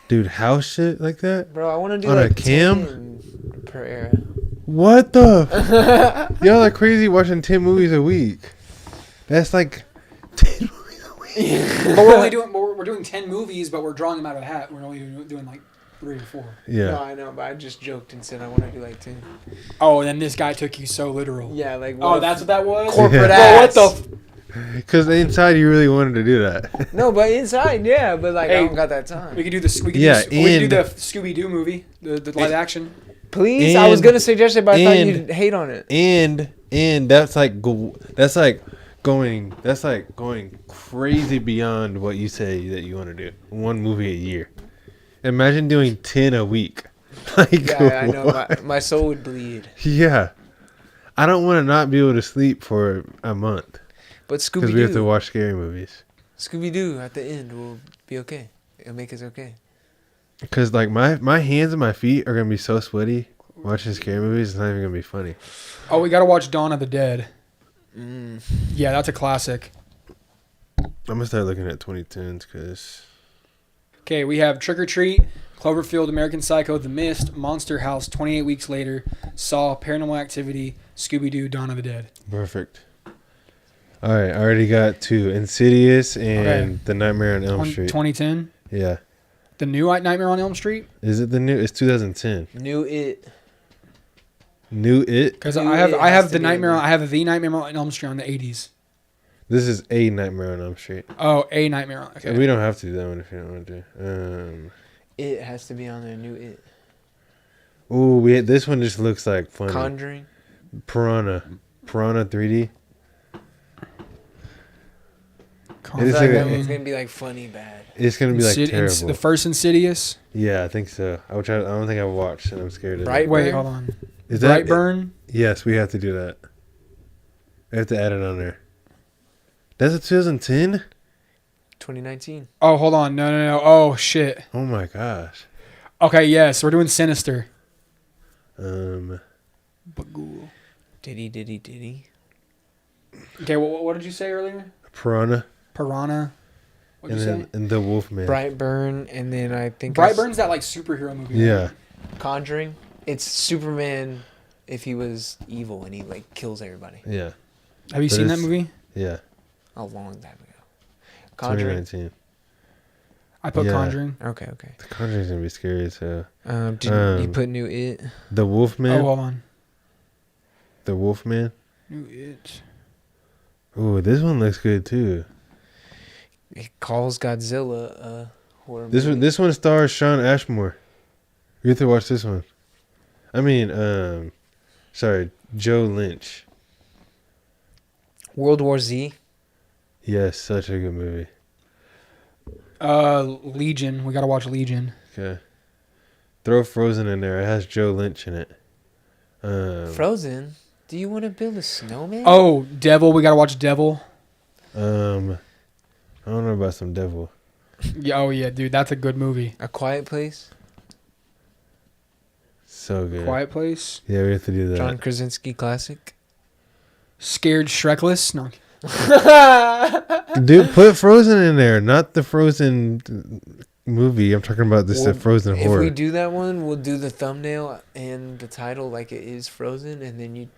Dude, house shit like that? Bro, I want to do On a like cam? 10 per era. What the? Y'all are crazy watching 10 movies a week. That's like 10 movies a week. But we're doing 10 movies, but we're drawing them out of a hat. We're only doing like 3 or 4. Yeah. No, I know, but I just joked and said I want to do like 10. Oh, and then this guy took you so literal. Yeah, like. Oh, that's what that was? Corporate Yeah. ass. Bro, what the Because inside you really wanted to do that. No, but inside, yeah, but like I Hey, don't got that time. We could do the we could Yeah, do, we could do and- the Scooby Doo movie, the live action. Please, I was And- gonna suggest it, but I thought and- you'd hate on it. And that's like going crazy beyond what you say that you want to do. One movie a year. Imagine doing 10 a week. Like, Yeah, I know. what? My soul would bleed. Yeah. I don't want to not be able to sleep for a month But because we have to Scooby-Doo, watch scary movies. Scooby-Doo at the end will be okay. It'll make us okay. Because like my hands and my feet are gonna be so sweaty watching scary movies. It's not even gonna be funny. Oh, we got to watch Dawn of the Dead. Mm. Yeah, that's a classic. I'm gonna start looking at 2010s because Okay, we have Trick or Treat, Cloverfield, American Psycho, The Mist, Monster House, 28 Weeks Later, Saw, Paranormal Activity, Scooby Doo, Dawn of the Dead. perfect. All right, I already got 2: Insidious and Okay. The Nightmare on Elm Street. 2010. Yeah, The new Nightmare on Elm Street. is it the new? It's 2010. Knew it. New It. Because New I have It I has have to the be Nightmare. in there. I have the Nightmare on Elm Street on the 80s. This is a Nightmare on Elm Street. Oh, a Nightmare on. Okay. We don't have to do that one if you don't want to. It has to be on there. New It. Ooh, this one just looks like funny. Conjuring. Piranha 3D. Con- It is I feel like like a- it's gonna be like funny bad. It's gonna be like terrible. The first Insidious. Yeah, I think so. I don't think I've watched, and I'm scared of it. Right. Wait, Brightburn? hold on. Is that Brightburn. Yes, we have to do that. We have to add it on there. That's a 2010. 2019. Oh, hold on. No. Oh shit. Oh my gosh. Okay, yes, we're doing Sinister. Bagul. Diddy. Okay, what did you say earlier? Piranha. Piranha. What'd And you then say? and the Wolfman. Brightburn, and then I think Brightburn's that like superhero movie. Yeah. Conjuring. It's Superman if he was evil and he like kills everybody. Yeah. Have you But seen that it's- movie? Yeah. A long time ago. Conjuring. 2019. I put Yeah. Conjuring. Okay. The Conjuring's gonna be scary as hell. Did you Um, put New It? The Wolfman. Oh, hold on. The Wolfman. New It. Ooh, this one looks good too. It calls Godzilla a horror movie. This one stars Sean Ashmore. You have to watch this one. I mean, sorry, Joe Lynch. World War Z. Yes, such a good movie. Legion. We gotta watch Legion. Okay. Throw Frozen in there. It has Joe Lynch in it. Frozen. Do you want to build a snowman? Oh, Devil. We gotta watch Devil. I don't know about some devil. Yeah. Oh yeah, dude. That's a good movie. A Quiet Place. So good. Quiet Place. Yeah, we have to do that. John Krasinski classic. Scared Shrekless. No. Dude, put Frozen in there, not the Frozen movie. I'm talking about this Well, Frozen If horror. we do that one, we'll do the thumbnail and the title like it is Frozen, and then you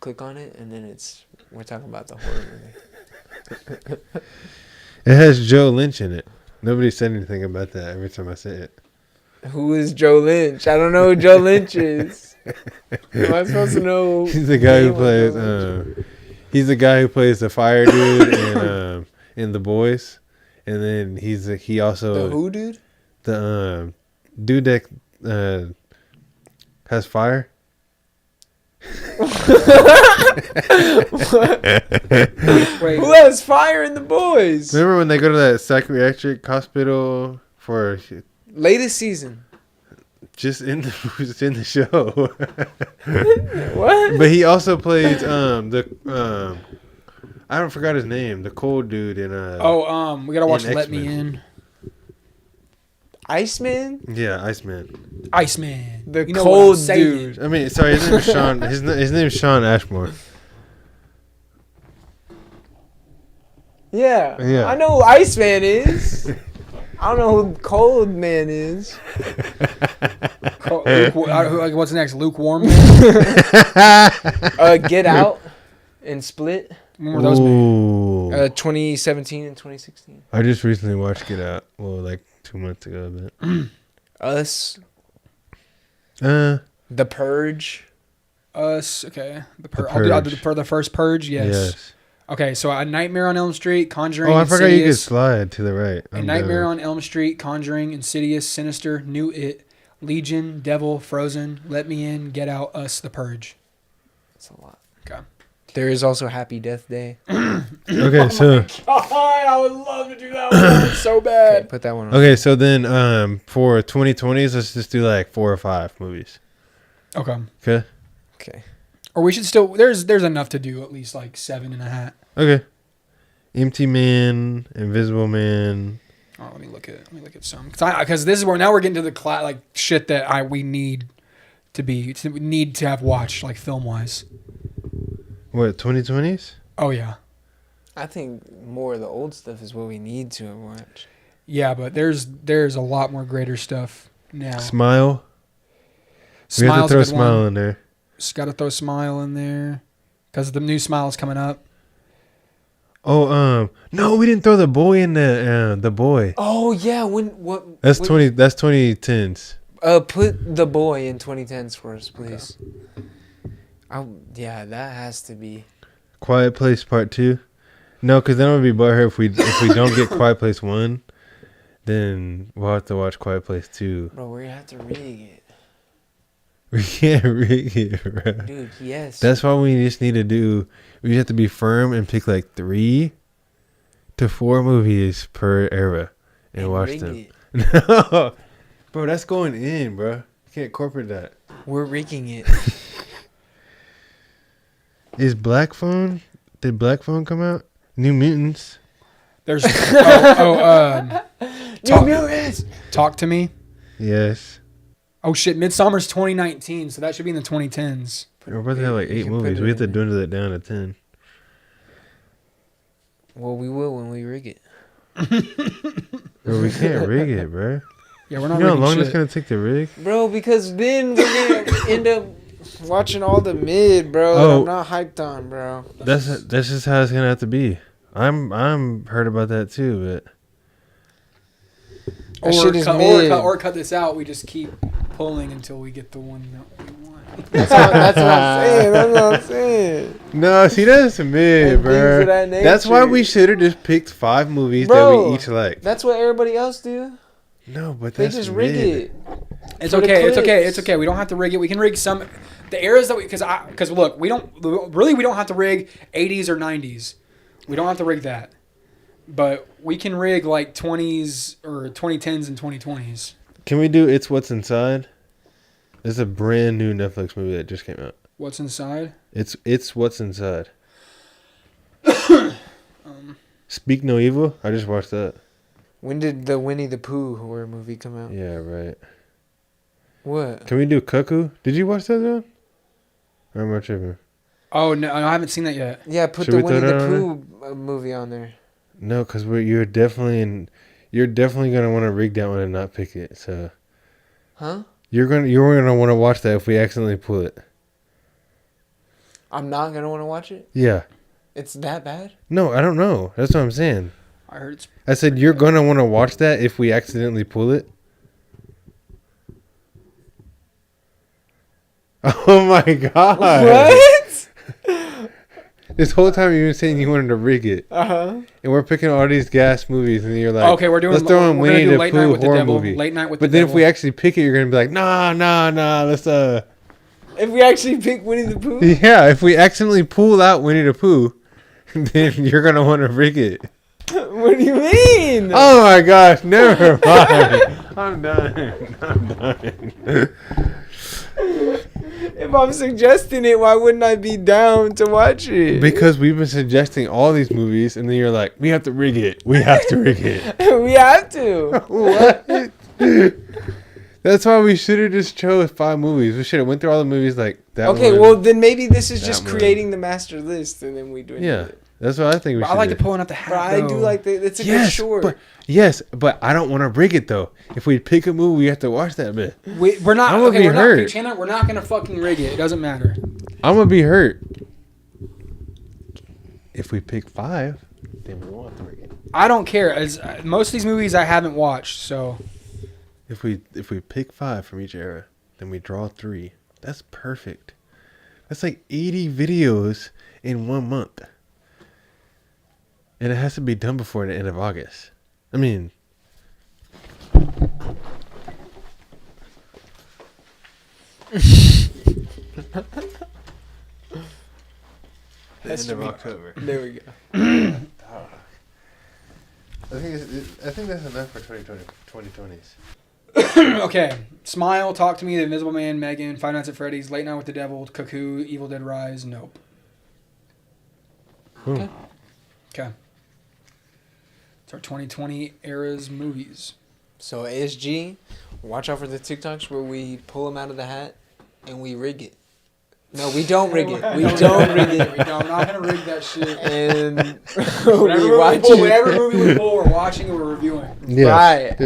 click on it, and then we're talking about the horror movie. It has Joe Lynch in it. Nobody said anything about that every time I say it. Who is Joe Lynch? I don't know who Joe Lynch is. Am I supposed to know? He's the guy who anyone plays. Joe Lynch? He's the guy who plays the fire dude in The Boys, and then he also The who dude? the dude that has fire. Wait. Who has fire in the boys? Remember when they go to that psychiatric hospital for Latest season. just in the show? What? But he also plays the I don't forgot his name, the cold dude in We gotta watch in Let Me X-Men. In. Iceman? yeah, Iceman. Iceman. The You know what cold I'm saying. dude. I mean, sorry, his name is Sean. His name is Sean Ashmore. Yeah. Yeah. I know who Iceman is. I don't know who Cold Man is. What's next? Lukewarm. Get Out and Split. When were those made? Ooh. 2017 and 2016. I just recently watched Get Out. Well, like 2 months ago, but Us. uh, The Purge. Us. Okay. The I'll do Purge. for the first Purge. Yes. Okay. So A Nightmare on Elm Street, Conjuring, Oh, I forgot you could Insidious. slide to the right. A Nightmare on Elm Street, Conjuring, Insidious, Sinister, New It, Legion, Devil, Frozen, Let Me In, Get Out, Us, The Purge. That's a lot. Okay. There is also Happy Death Day. Okay, so I would love to do that one so Okay, bad. put that one on. okay, so then for 2020s, let's just do like 4 or 5 movies. Okay. Okay. Okay. Or we should still. There's enough to do. At least like 7 in a hat. Okay. Empty Man, Invisible Man. Oh, let me look at some because this is where now we're getting to the like shit that we need to have watched like film wise. What, 2020s? Oh yeah, I think more of the old stuff is what we need to watch. yeah, but there's a lot more greater stuff now. Smile. We have to Smile's a throw good Smile one. in there. Just got to throw Smile in there because the new Smile's coming up. Oh, no, we didn't throw the boy in the boy. Oh yeah, what? That's what- 2010s. Put The Boy in 2010s for us, please. Yeah, that has to be. Quiet Place Part 2. No, because then it would be butthurt if we don't get Quiet Place 1. Then we'll have to watch Quiet Place 2. Bro, we're gonna have to rig it. We can't rig it, bro. Dude, yes. That's why we just need to do. We just have to be firm and pick like 3 to 4 movies per era and watch rig them. it. No, bro, that's going in, bro. You can't corporate that. We're rigging it. Is Black Phone? Did Black Phone come out? New Mutants. There's New Mutants. Talk to Me. Yes. Oh shit, Midsummer's 2019, so that should be in the 2010s. We're about to have like You 8 can put movies. it We have to in dwindle it down to 10. Well, we will when we rig it. Bro, we can't rig it, bro. Yeah, we're You not know how rigging long shit. it's gonna take to rig? Bro, because then we're gonna end up watching all the mid, bro. that Oh. I'm not hyped on, bro. That's just how it's gonna have to be. I'm heard about that too, That shit is cut, mid. or cut this out. We just keep pulling until we get the one that we want. That's what I'm saying. That's what I'm saying. but no, see that's mid, And bro. things of that That's why nature. we should have just picked 5 movies that Bro, we each liked. That's what everybody else do. No, but They that's just rig mid. it. It's For the okay. It's okay. clips. It's okay. We don't have to rig it. We can rig some the eras that we because look, we don't have to rig 80s or 90s. We don't have to rig that. But we can rig like 20s or 2010s and 2020s. Can we do It's What's Inside? It's a brand new Netflix movie that just came out. What's inside? It's What's Inside. Speak No Evil. I just watched that. When did the Winnie the Pooh horror movie come out? Yeah, right. What? Can we do Cuckoo? Did you watch that, John? Or am I tripping? Oh no, I haven't seen that yet. Yeah, put Should the we throw Winnie the that on Pooh movie on there. No, because you're definitely gonna want to rig that one and not pick it. So Huh? you're gonna want to watch that if we accidentally pull it. I'm not gonna want to watch it. Yeah. It's that bad? No, I don't know. That's what I'm saying. I heard it's I said you're gonna want to watch that if we accidentally pull it. Oh my god! What? This whole time you've been saying you wanted to rig it, Uh-huh. and we're picking all these gas movies, and you're like, okay. We're doing. let's throw in we're gonna Winnie do the Late Night Pooh with the horror Devil. movie. Late Night with But the then Devil. if we actually pick it, you're gonna be like, nah, let's If we actually pick Winnie the Pooh? yeah. If we accidentally pull out Winnie the Pooh, then you're gonna want to rig it. What do you mean? Oh my gosh, never mind. I'm done. If I'm suggesting it, why wouldn't I be down to watch it? Because we've been suggesting all these movies, and then you're like, we have to rig it. We have to rig it. We have to. What? That's why we should have just chose 5 movies. We should have went through all the movies like that. Okay, one. well then maybe this is That just one. creating the master list, and then we do it. Yeah, that's what I think we But should I like do. to pulling out the hat. But I do though. like the. It's a good Yes, short. but I don't want to rig it though. If we pick a movie, we have to watch that bit. We're not. I'm gonna Okay, be we're hurt. not. Chandler, we're not gonna fucking rig it. It doesn't matter. I'm gonna be hurt. If we pick 5, then we won't have to rig it. I don't care. As most of these movies I haven't watched, so If we pick 5 from each era, then we draw 3. That's perfect. That's like 80 videos in 1 month. And it has to be done before the end of August. I mean, the end of October. There we go. I think that's enough for 2020s. okay. Smile, Talk to Me, The Invisible Man, Megan, Five Nights at Freddy's, Late Night with the Devil, Cuckoo, Evil Dead Rise, Nope. Okay. Okay. It's our 2020 era's movies. So ASG, watch out for the TikToks where we pull them out of the hat and we rig it. No, we don't rig it. We don't rig it. I'm not gonna rig that shit. And Whatever we movie watch we pull, it. whatever movie we pull, we're watching and we're reviewing. Yes.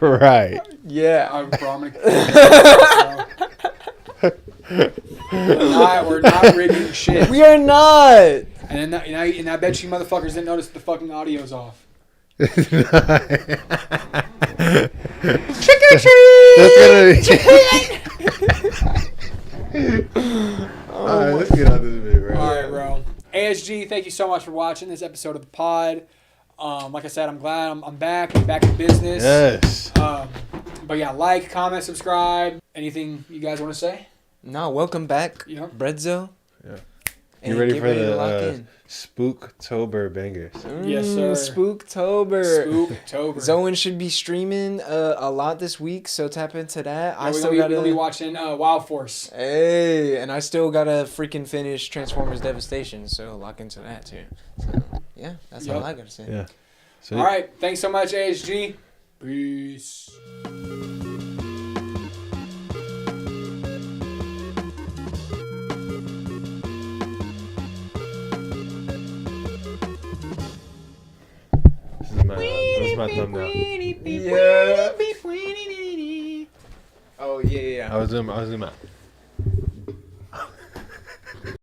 Right. Yeah. I'm we're not rigging shit. We are not. And then and I bet you motherfuckers didn't notice the fucking audio's off. Trick or treat! That's gonna be. Alright, let's get out this bit, bro. All right, bro. ASG, thank you so much for watching this episode of the pod. Like I said, I'm glad I'm back in business. Yes. But yeah, like, comment, subscribe. Anything you guys want to say? No, welcome back, Yeah. BREADZ0. Yeah. And You ready get for to lock the in. Spooktober bangers? Yes, sir. Spooktober. Spooktober. Zoan should be streaming a lot this week, so tap into that. Yeah, we're gonna be watching Wild Force. Hey, and I still gotta freaking finish Transformers Devastation, so lock into that too. So, yeah, that's all I gotta say. Yeah. So All right, thanks so much, ASG. Peace. this is my thumbnail. Yeah. Oh yeah. I was zoom out.